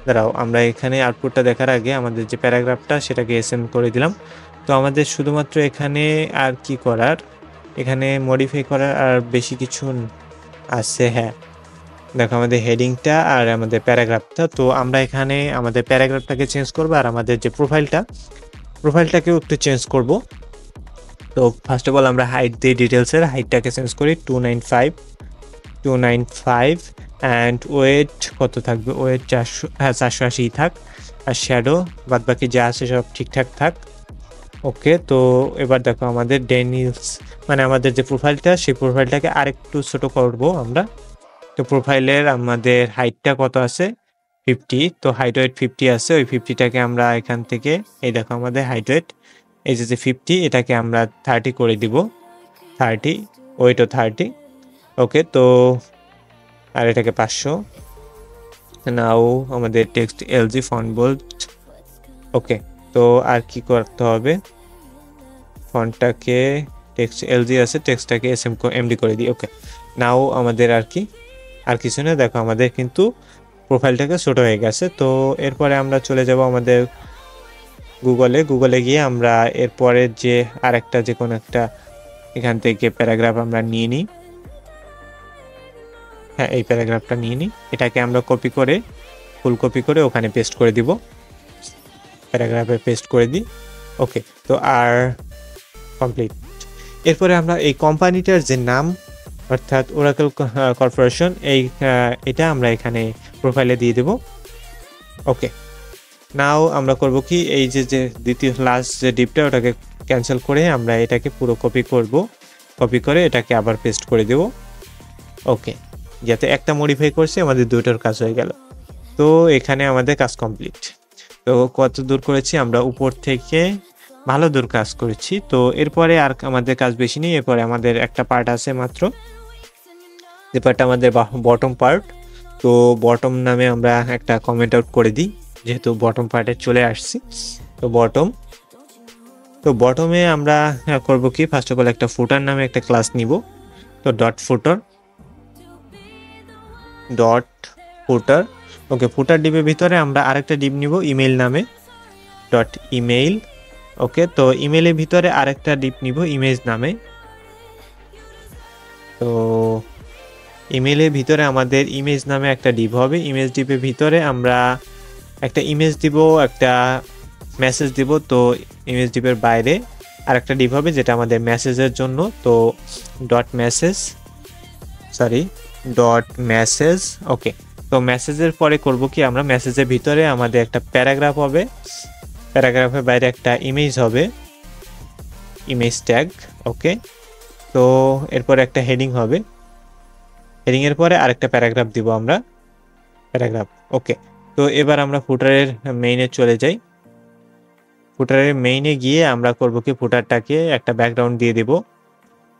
দাঁড়াও আমরা এখানে আউটপুটটা দেখার আগে আমাদের যে প্যারাগ্রাফটা সেটাকে এসএম করে দিলাম। তো আমাদের শুধুমাত্র এখানে আর কি করার, এখানে মডিফাই করার আর বেশি কিছু আছে। হ্যাঁ, দেখো আমাদের হেডিংটা আর আমাদের প্যারাগ্রাফটা। তো আমরা এখানে আমাদের প্যারাগ্রাফটাকে চেঞ্জ করবো, আর আমাদের যে প্রোফাইলটাকেও একটু চেঞ্জ করব। তো ফার্স্ট অফ অল আমরা হাইট দিয়ে ডিটেলসের হাইটটাকে চেঞ্জ করি 295 অ্যান্ড ওয়েট কত থাকবে, ওয়েট 480 থাক, আর শ্যাডো বাদ বাকি যা আছে সব ঠিকঠাক থাক। ওকে, তো এবার দেখো আমাদের ডেনিলস মানে আমাদের যে প্রোফাইলটা, সেই প্রোফাইলটাকে আরেকটু ছোট করব আমরা। তো প্রোফাইলের আমাদের হাইটটা কত আছে, 50। তো হাইট ওয়েট 50 আছে, ওই 50টাকে আমরা এখান থেকে, এই দেখো আমাদের হাইট ওয়েট এই যে 50, এটাকে আমরা 30 করে দিব, 30, ওয়েটও 30। ওকে, তো আর এটাকে 500। নাও আমাদের টেক্সট এলজি ফন্ট বোল্ড। ওকে, তো আর কি করতে হবে, ফন্টটাকে টেক্সট এলজি আছে, টেক্সটটাকে এমডি করে দিই। ওকে, নাও আমাদের আর কিছু না, দেখো আমাদের কিন্তু প্রোফাইলটাকে ছোট হয়ে গেছে। তো এরপরে আমরা চলে যাব আমাদের গুগলে গিয়ে আমরা এরপরে যে আরেকটা যে কোনো একটা এখান থেকে প্যারাগ্রাফ আমরা নিয়ে নিই। হ্যাঁ, এই প্যারাগ্রাফটা নিয়ে নিই, এটাকে আমরা ফুল কপি করে ওখানে পেস্ট করে দিব, প্যারাগ্রাফে পেস্ট করে দিই। ওকে, তো আর কমপ্লিট। এরপরে আমরা এই কোম্পানিটার যে নাম, অর্থাৎ ওরাকেল কর্পোরেশন, এটা আমরা এখানে প্রোফাইলে দিয়ে দেব। ওকে, নাও আমরা করব কি, এই যে দ্বিতীয় লাস্ট যে ডিপটা ওটাকে ক্যান্সেল করে আমরা এটাকে পুরো কপি করব কপি করে এটাকে আবার পেস্ট করে দেব। ওকে, যাতে একটা মডিফাই করছে আমাদের দুটোর কাজ হয়ে গেল। তো এখানে আমাদের কাজ কমপ্লিট। তো কত দূর করেছি আমরা, উপর থেকে ভালো দূর কাজ করেছি। তো এরপরে আর আমাদের কাজ বেশি নেই, এরপরে আমাদের একটা পার্ট আছে মাত্র, যে পার্টটা আমাদের বটম পার্ট। তো বটম নামে আমরা একটা কমেন্ট আউট করে দিই, যেহেতু বটম পার্টে চলে আসছি। তো বটমে আমরা করব কি, ফার্স্ট অফ অল একটা ফুটার নামে একটা ক্লাস নিব। তো ডট ফুটার, ওকে, ফুটার ডিপের ভিতরে আমরা আরেকটা ডিপ নিব ইমেল নামে, ডট ইমেইল। ওকে, তো ইমেলের ভিতরে আরেকটা ডিপ নিব ইমেজ নামে। তো ইমেলের ভিতরে আমাদের ইমেজ নামে একটা ডিপ হবে। ইমেজ ডিপের ভিতরে আমরা একটা ইমেজ দিব, একটা মেসেজ দিব। তো ইমেজ ডিপের বাইরে আরেকটা ডিপ হবে যেটা আমাদের মেসেজের জন্য। তো ডট মেসেজ। ওকে, তো মেসেজের পরে করব কি, আমরা মেসেজের ভিতরে আমাদের একটা প্যারাগ্রাফ হবে, প্যারাগ্রাফের বাইরে একটা ইমেজ হবে, ইমেজ ট্যাগ। ওকে, তো এরপরে একটা হেডিং হবে, হেডিং এর পরে আরেকটা প্যারাগ্রাফ দিব আমরা, প্যারাগ্রাফ। ওকে, তো এবার আমরা ফুটারের মেইনে চলে যাই। ফুটারের মেইনে গিয়ে আমরা করব কি, ফুটারটাকে একটা ব্যাকগ্রাউন্ড দিয়ে দেব।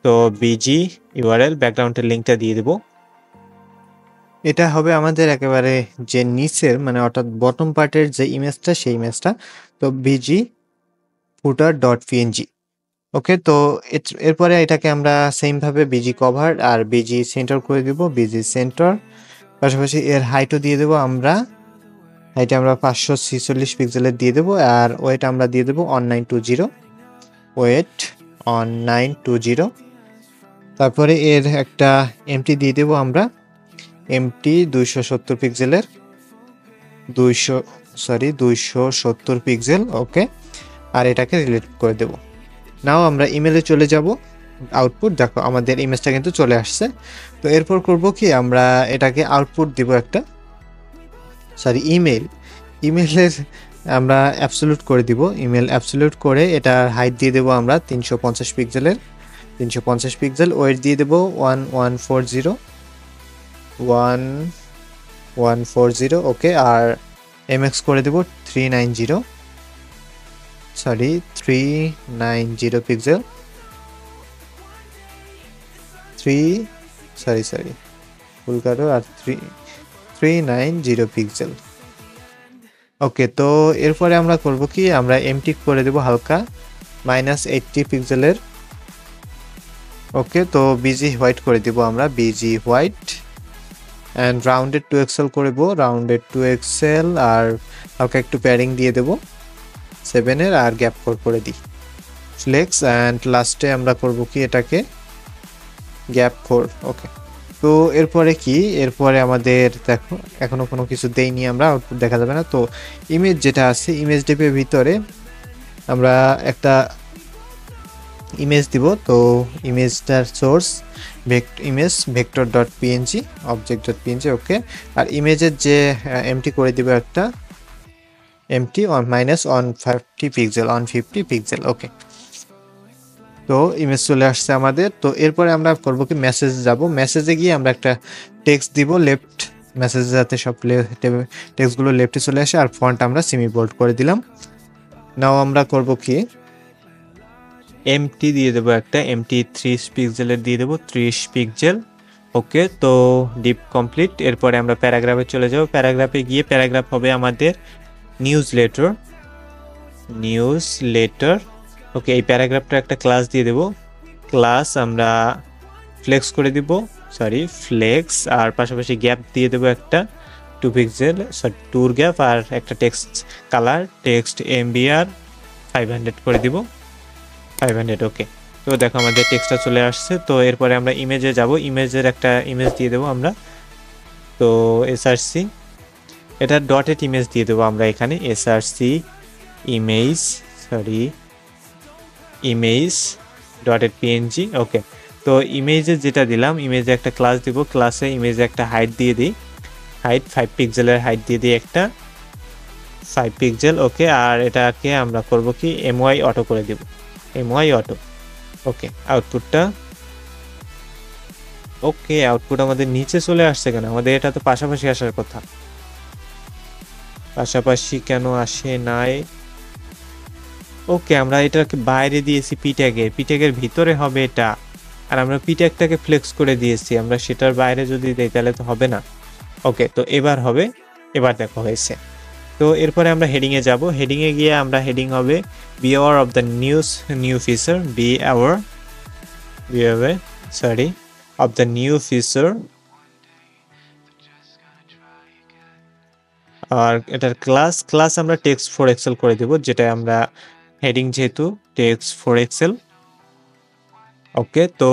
তো বিজি ইউআরএল ব্যাকগ্রাউন্ডের লিঙ্কটা দিয়ে দেব। এটা হবে আমাদের একেবারে যে নিচের, মানে অর্থাৎ বটম পার্টের যে ইমেজটা, সেই ইমেজটা। তো বিজি ফুটার ডট পিএনজি। ওকে, তো এরপরে এটাকে আমরা সেম ভাবে বিজি কভার আর বিজি সেন্টার করে দিব, বিজি সেন্টার। পাশাপাশি এর হাইটও দিয়ে দেবো আমরা, হাইট আমরা 546 পিক্সেলের দিয়ে দেবো। আর ওয়েট আমরা দিয়ে দেবো 1920, ওয়েট 1920। তারপরে এর একটা এমটি দিয়ে দেবো আমরা, এমটি 270 পিক্সেলের, 270 পিক্সেল। ওকে, আর এটাকে রিলেট করে দেব। নাও আমরা ইমেলে চলে যাব। আউটপুট দেখো, আমাদের ইমেজটা কিন্তু চলে আসছে। তো এরপর করব কি, আমরা এটাকে আউটপুট দিব একটা, ইমেলের আমরা অ্যাবসলিউট করে দিব। ইমেল অ্যাবসলিউট করে এটার হাইট দিয়ে দেবো আমরা 350 পিক্সেলের, 350 পিক্সেল। ওয়েট দিয়ে দেবো 1140। ওকে, আর এমএক্স করে দেবো 390 পিক্সেল, ফুল কাটো, আর 390 পিক্সেল। ওকে, তো এরপরে আমরা করব কি, আমরা এমটি করে দেব হালকা -80 পিক্সেলের। ওকে, তো বিজি হোয়াইট করে দিব আমরা, BG white. And rounded 2 pixel করব, রাউন্ডেড 2 এক্সেল। আর হালকা একটু প্যাডিং দিয়ে দেব 7-এর, আর গ্যাপ করে দিই ফ্লেক্স। অ্যান্ড লাস্টে আমরা করব কি, এটাকে গ্যাপ 4। ওকে, তো এরপরে কি, এরপরে আমাদের দেখো এখনো কোনো কিছু দেইনি আমরা, আউটপুট দেখা যাবে না। তো ইমেজ যেটা আছে, ইমেজ ডিপের ভিতরে আমরা একটা ইমেজ দিব। তো ইমেজটার source image vector dot PNG, object dot PNG. Okay, আর ইমেজের যে এমটি করে দিব একটা এমটি -150 পিক্সেল। ওকে, তো ইমেজ চলে আসছে আমাদের। তো এরপরে আমরা করব কি, মেসেজ যাব। মেসেজে গিয়ে আমরা একটা টেক্সট দিব লেফট, মেসেজে যাতে সব টেক্সটগুলো লেফটে চলে আসে। আর ফন্ট আমরা সেমি বোল্ড করে দিলাম। নাও আমরা করব কি, এমটি দিয়ে দেবো একটা, এমটি 30 পিক্সেলের দিয়ে দেবো, 30 পিক্সেল। ওকে, তো ডিপ কমপ্লিট। এরপরে আমরা প্যারাগ্রাফে চলে যাব। প্যারাগ্রাফে গিয়ে প্যারাগ্রাফ হবে আমাদের নিউজ লেটার। ওকে, এই প্যারাগ্রাফটা একটা ক্লাস দিয়ে দেব, ক্লাস আমরা ফ্লেক্স করে দিব, ফ্লেক্স। আর পাশাপাশি গ্যাপ দিয়ে দেবো একটা 2 পিক্সেল, টুর গ্যাপ। আর একটা টেক্সট কালার, টেক্সট এমবিআর 500 করে দিব, 500। ওকে, তো দেখো আমাদের টেক্সটটা চলে আসছে। তো এরপরে আমরা ইমেজে যাব, ইমেজের একটা ইমেজ দিয়ে দেবো আমরা। তো এসআরসি, এটা ডটেড ইমেজ দিয়ে দেবো আমরা এখানে, এসআরসি ইমেজ ডটেড পিএনজি। ওকে, তো ইমেজে যেটা দিলাম, ইমেজে একটা ক্লাস দিব, ক্লাসে ইমেজে একটা হাইট দিয়ে দিই, হাইট 5 পিক্সেলের হাইট দিয়ে দিই একটা, 5 পিক্সেল। ওকে, আর এটাকে আমরা করব কি, এমওয়াই অটো করে দেব, এমওয়াই অটো। ওকে, আউটপুটটা ওকে, আউটপুট আমাদের নিচে চলে আসছে কেন? আমাদের এটা তো পাশাপাশি আসার কথা। পাশাপাশি কেন আসে নাই? ওকে, আমরা এটাকে বাইরে দিয়েছি পিট্যাগের ভিতরে হবে এটা, আর আমরা পিট্যাগটাকে ফ্লেক্স করে দিয়েছি। আমরা সেটার বাইরে যদি দেই তাহলে তো হবে না। ওকে, তো এবার হবে, এবার দেখো হয়েছে। তো এরপরে আমরা হেডিংয়ে যাব। হেডিংয়ে গিয়ে আমরা হেডিং হবে be aware of the new feature, be aware of the new feature. আর এটার ক্লাস আমরা টেক্সট ফর এক্সেল করে দেব, যেটা আমরা হেডিং যেহেতু টেক্সট ফর এক্সেল। ওকে, তো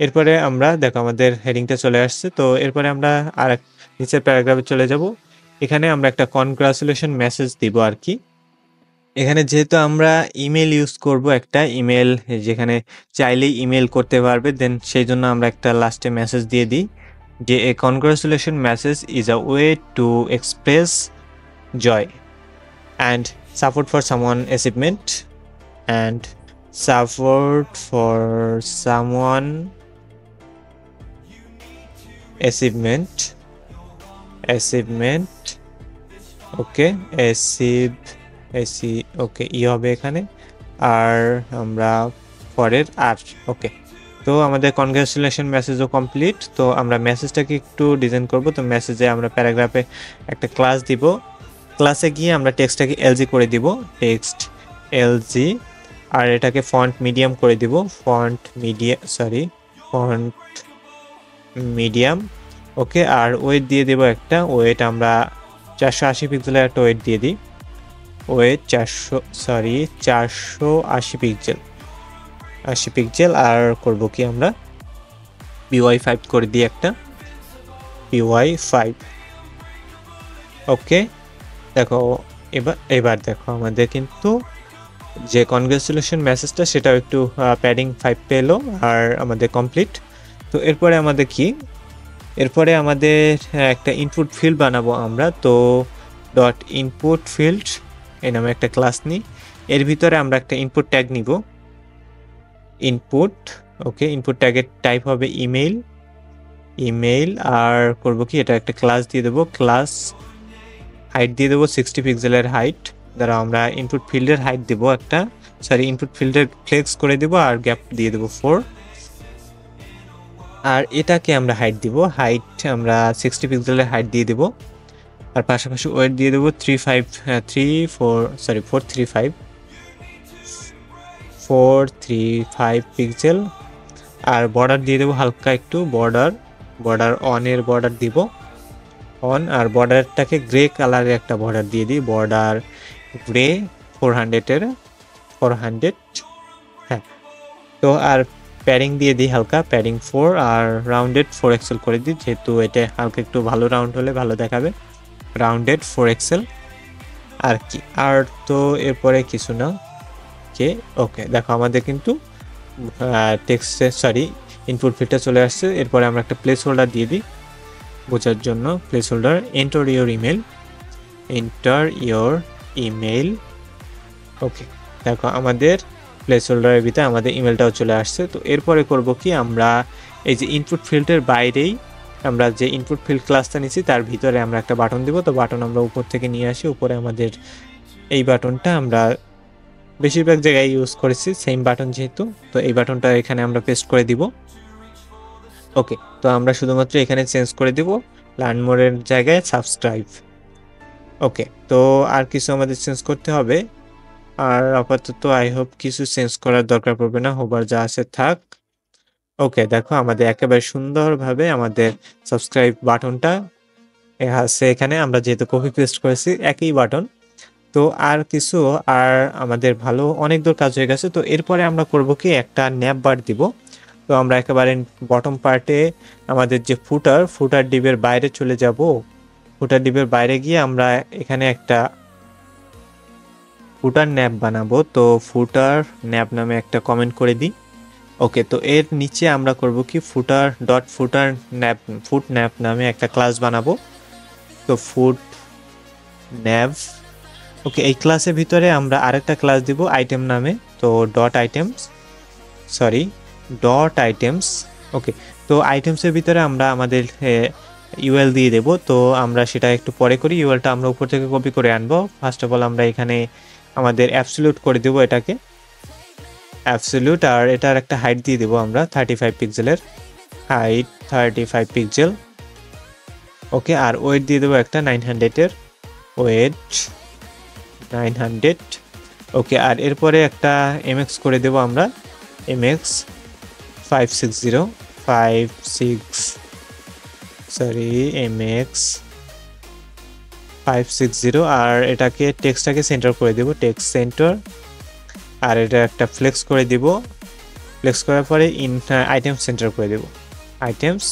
এরপরে আমরা দেখো আমাদের হেডিংটা চলে আসছে। তো এরপরে আমরা আর নিচের প্যারাগ্রাফে চলে যাব। এখানে আমরা একটা কনগ্রাচুলেশন মেসেজ দিব আর কি। এখানে যেহেতু আমরা ইমেল ইউজ করব, একটা ইমেল যেখানে চাইলেই ইমেল করতে পারবে, দেন সেই জন্য আমরা একটা লাস্টে মেসেজ দিয়ে দিই যে a congratulation message is a way to express joy and support for someone achievement and support for someone achievement okay okay হবে এখানে, আর আমরা পরের আর ওকে। তো আমাদের কনগ্রাচুলেশন মেসেজও কমপ্লিট। তো আমরা মেসেজটাকে একটু ডিজাইন করব। তো মেসেজে আমরা প্যারাগ্রাফে একটা ক্লাস দিব। ক্লাসে গিয়ে আমরা টেক্সটটাকে এলজি করে দিব, টেক্সট এলজি, আর এটাকে ফন্ট মিডিয়াম করে দিব, ফন্ট মিডিয়াম। ওকে, আর ওয়েট দিয়ে দেব একটা, ওয়েট আমরা 480 পিক্সেলের একটা ওয়েট দিয়ে দিই, ওয়েট 480 পিক্সেল। আর করব কি আমরা PY5 করে দিই একটা, PY5। ওকে, দেখো এবার দেখো আমাদের কিন্তু যে কনগ্রাচুলেশন মেসেজটা সেটাও একটু প্যাডিং 5 পেলো, আর আমাদের কমপ্লিট। তো এরপরে আমাদের কি, এরপরে আমাদের একটা ইনপুট ফিল্ড বানাবো আমরা। তো ডট ইনপুট ফিল্ড এই নামে একটা ক্লাস নিই। এর ভিতরে আমরা একটা ইনপুট ট্যাগ নিব, ইনপুট। ওকে, ইনপুট ট্যাগের টাইপ হবে ইমেইল। আর করব কি, এটা একটা ক্লাস দিয়ে দেবো, ক্লাস হাইট দিয়ে দেবো 60 পিক্সেলের হাইট দ্বারা আমরা ইনপুট ফিল্ডের হাইট দেবো একটা, ইনপুট ফিল্ডের ফ্লেক্স করে দেবো, আর গ্যাপ দিয়ে দেবো 4। আর এটাকে আমরা হাইট দিব, হাইট আমরা 60 পিক্সেলের হাইট দিয়ে দেবো, আর পাশাপাশি ওয়েট দিয়ে দেবো 435 পিক্সেল। আর বর্ডার দিয়ে দেবো হালকা একটু বর্ডার অনের বর্ডার দিব অন, আর বর্ডারটাকে গ্রে কালারের একটা বর্ডার দিয়ে দিই, বর্ডার গ্রে 400। হ্যাঁ, তো আর প্যাডিং দিয়ে দিই হালকা, প্যাডিং 4, আর রাউন্ডেড 4 এক্সেল করে দিই, যেহেতু এটা হালকা একটু ভালো রাউন্ড হলে ভালো দেখাবে, রাউন্ডেড 4 এক্সেল। আর কি, আর তো এরপরে কিছু না। ওকে, দেখো আমাদের কিন্তু ইনপুট ফিল্ডটা চলে আসছে। এরপরে আমরা একটা প্লেস হোল্ডার দিয়ে দিই বোঝার জন্য, placeholder enter your email. Okay, দেখো আমাদের প্লেস হোল্ডারের ভিতরে আমাদের ইমেলটাও চলে আসছে। তো এরপরে করব কি, আমরা এই যে ইনপুট ফিল্ডের বাইরেই আমরা যে ইনপুট ফিল্ড ক্লাসটা নিচ্ছি তার ভিতরে আমরা একটা বাটন দিব। তো বাটন আমরা উপর থেকে নিয়ে আসি, উপরে আমাদের এই বাটনটা আমরা বেশিরভাগ জায়গায় ইউজ করেছি, সেম বাটন যেহেতু, তো এই বাটনটা এখানে আমরা পেস্ট করে দিব। ওকে, তো আমরা শুধুমাত্র এখানে চেঞ্জ করে দিব লার্ন মোরের জায়গায় সাবস্ক্রাইব। ওকে, তো আর কিছু আমাদের চেঞ্জ করতে হবে, আর আপাতত আই হোপ কিছু চেঞ্জ করার দরকার পড়বে না, হোবার যা আছে থাক। ওকে, দেখো আমাদের একেবারে সুন্দরভাবে আমাদের সাবস্ক্রাইব বাটনটা আছে এখানে, আমরা যেহেতু কপি পেস্ট করেছি একই বাটন। তো আর কিছু, আর আমাদের ভালো অনেক দূর কাজ হয়ে গেছে। তো এরপরে আমরা করব কি, একটা ন্যাপ বার দিব। তো আমরা একেবারে বটম পার্টে আমাদের যে ফুটার ডিবের বাইরে চলে যাব, ফুটার ডিবের বাইরে গিয়ে আমরা এখানে একটা ফুটার ন্যাপ বানাবো। তো ফুটার ন্যাপ নামে একটা কমেন্ট করে দিই। ওকে, তো এর নিচে আমরা করব কি, ফুট ন্যাপ নামে একটা ক্লাস বানাবো। তো ফুট ন্যাপ। ওকে, এই ক্লাসের ভিতরে আমরা আরেকটা ক্লাস দিব আইটেম নামে। তো ডট আইটেমস ওকে, তো আইটেমসের ভিতরে আমরা আমাদের ইউএল দিয়ে দেব। তো আমরা সেটা একটু পরে করি। ইউএলটা আমরা উপর থেকে কপি করে আনবো। ফার্স্ট অফ অল আমরা এখানে আমাদের অ্যাবসলিউট করে দেব এটাকে, অ্যাবসলিউট। আর এটার একটা হাইট দিয়ে দেবো আমরা 35 পিক্সেলের, হাইট 35 পিক্সেল। ওকে, আর ওয়েট দিয়ে দেবো একটা 900-এর, ওয়েট 900। ওকে, আর এরপরে একটা এমএক্স করে দেবো আমরা, এমএক্স 560, আর এটাকে টেক্সটটাকে সেন্টার করে দেব, টেক্সট সেন্টার। আর এটা একটা ফ্লেক্স করে দিব, ফ্লেক্স করার পরে আইটেম সেন্টার করে দেব, আইটেমস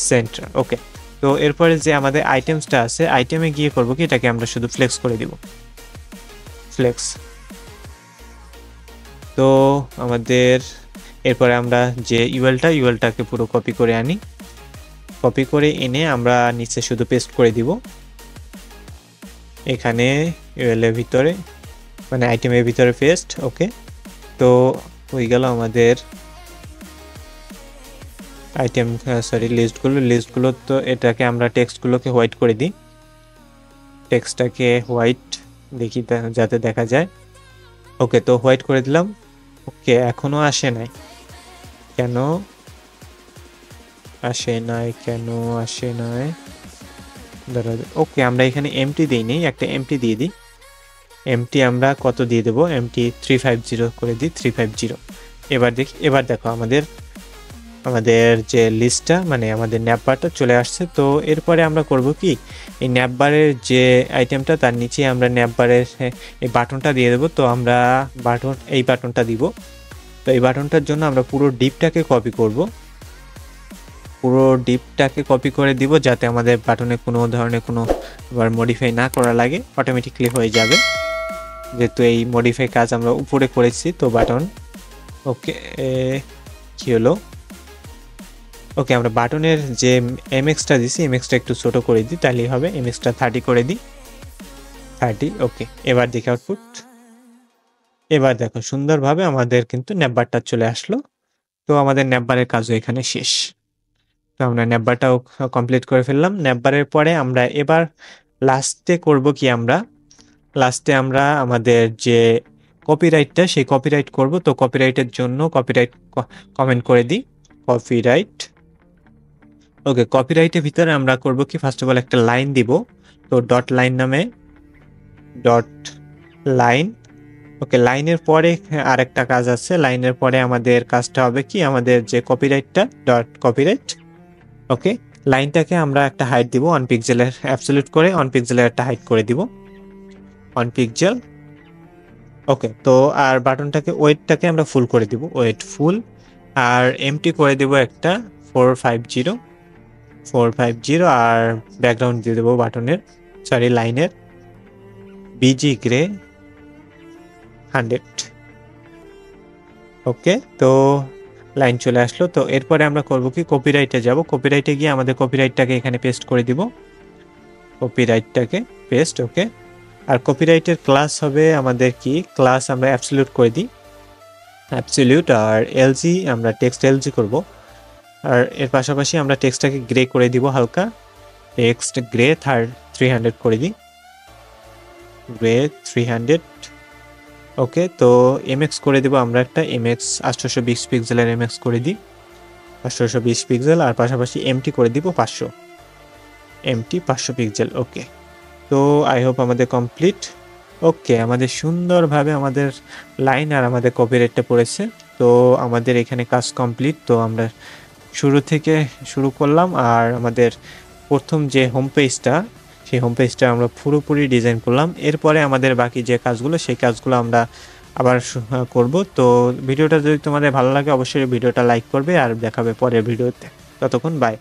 সেন্টার। ওকে, তো এরপরে যে আমাদের আইটেমসটা আছে, আইটেমে গিয়ে করব কি, এটাকে আমরা শুধু ফ্লেক্স করে দিব, ফ্লেক্স। তো আমাদের এরপরে আমরা যে ইউএলটাকে পুরো কপি করে আনি, কপি করে এনে আমরা নিচে শুধু পেস্ট করে দিব এখানে ইউএলের ভিতরে, মানে আইটেমের ভিতরে পেস্ট। ওকে, তো হয়ে গেল আমাদের আইটেম, সরি লিস্টগুলো। তো এটাকে আমরা টেক্সটগুলোকে হোয়াইট করে দিই, টেক্সটটাকে হোয়াইট দেখি যাতে দেখা যায়। ওকে, তো হোয়াইট করে দিলাম। ওকে, এখনো আসে নাই, কেন আসে নাই? ওকে, আমরা এখানে এমটি দিই নেই, একটা এমটি দিয়ে দিই। এমটি আমরা কত দিয়ে দেবো, এমটি 350 করে দিই, 350। এবার দেখো আমাদের যে লিস্টটা, মানে আমাদের ন্যাপবারটা চলে আসছে। তো এরপরে আমরা করব কি, এই ন্যাপবারের যে আইটেমটা তার নিচে আমরা ন্যাপবারের এই বাটনটা দিয়ে দেবো। তো আমরা এই বাটনটা দিব। তো এই বাটনটার জন্য আমরা পুরো ডিপটাকে কপি করব, পুরো ডিপটাকে কপি করে দিব, যাতে আমাদের বাটনে কোনো ধরনের কোনো আবার মডিফাই না করা লাগে, অটোমেটিকলি হয়ে যাবে, যেহেতু এই মডিফাই কাজ আমরা উপরে করেছি। তো বাটন, ওকে, কি হলো? ওকে, আমরা বাটনের যে এমএক্সটা দিছি, এমএক্সটা একটু ছোট করে দিই, তাহলেই হবে। এমএক্সটা 30 করে দিই, 30। ওকে, এবার দেখি আউটপুট। এবার দেখো সুন্দরভাবে আমাদের কিন্তু ন্যাপবারটা চলে আসলো। তো আমাদের ন্যাপবারের কাজও এখানে শেষ। তো আমরা ন্যাপবারটাও কমপ্লিট করে ফেললাম। ন্যাপবারের পরে আমরা এবার লাস্টে করব কি, লাস্টে আমরা আমাদের যে কপিরাইটটা, সেই কপিরাইট করব। তো কপিরাইটের জন্য কপিরাইট কমেন্ট করে দিই, কপিরাইট। ওকে, কপিরাইটের ভিতরে আমরা করব কি, ফার্স্ট অফ অল একটা লাইন দিব। তো ডট লাইন নামে, ডট লাইন। ওকে, লাইনের পরে আরেকটা কাজ আছে, লাইনের পরে আমাদের কাজটা হবে কি, আমাদের যে কপিরাইটটা, ডট কপিরাইট। ওকে, লাইনটাকে আমরা একটা হাইট দিব 1 পিক্সেলের, অ্যাবসলিউট করে 1 পিক্সেলের একটা হাইট করে দিব, 1 পিক্সেল। ওকে, তো আর বাটনটাকে ওয়েটটাকে আমরা ফুল করে দিব, ওয়েট ফুল। আর এমটি করে দিব একটা 450, আর ব্যাকগ্রাউন্ড দিয়ে দেবো বাটনের, সরি লাইনের, বিজি গ্রে 100। ওকে, তো লাইন চলে আসলো। তো এরপরে আমরা করব কি, কপিরাইটে যাব। কপিরাইটে গিয়ে আমাদের কপিরাইটটাকে এখানে পেস্ট করে দিব, কপিরাইটটাকে পেস্ট। ওকে, আর কপিরাইটের ক্লাস হবে আমাদের কি, ক্লাস আমরা অ্যাবসলিউট করে দিই, অ্যাবসলিউট। আর এলজি আমরা টেক্সট এলজি করব। আর এর পাশাপাশি আমরা টেক্সটটাকে গ্রে করে দিব হালকা, টেক্সট গ্রে 300 করে দিই, গ্রে 300। ওকে, তো এমএক্স করে দিব আমরা একটা, এমএক্স 820 পিক্সেলের এমএক্স করে দিই, 820 পিক্সেল। আর পাশাপাশি এমটি করে দিব 500, এমটি 500 পিক্সেল। ওকে, তো আই হোপ আমাদের কমপ্লিট। ওকে, আমাদের সুন্দরভাবে আমাদের লাইন আর আমাদের কপিরাইটটা পড়েছে। তো আমাদের এখানে কাজ কমপ্লিট। তো আমরা শুরু থেকে শুরু করলাম, আর আমাদের প্রথম যে হোম পেজটা, সেই হোম পেজটা আমরা পুরোপুরি ডিজাইন করলাম। এরপরে আমাদের বাকি যে কাজগুলো, সেই কাজগুলো আমরা আবার করব। তো ভিডিওটা যদি তোমাদের ভালো লাগে, অবশ্যই ভিডিওটা লাইক করবে, আর দেখাবে পরের ভিডিওতে। ততক্ষণ বাই।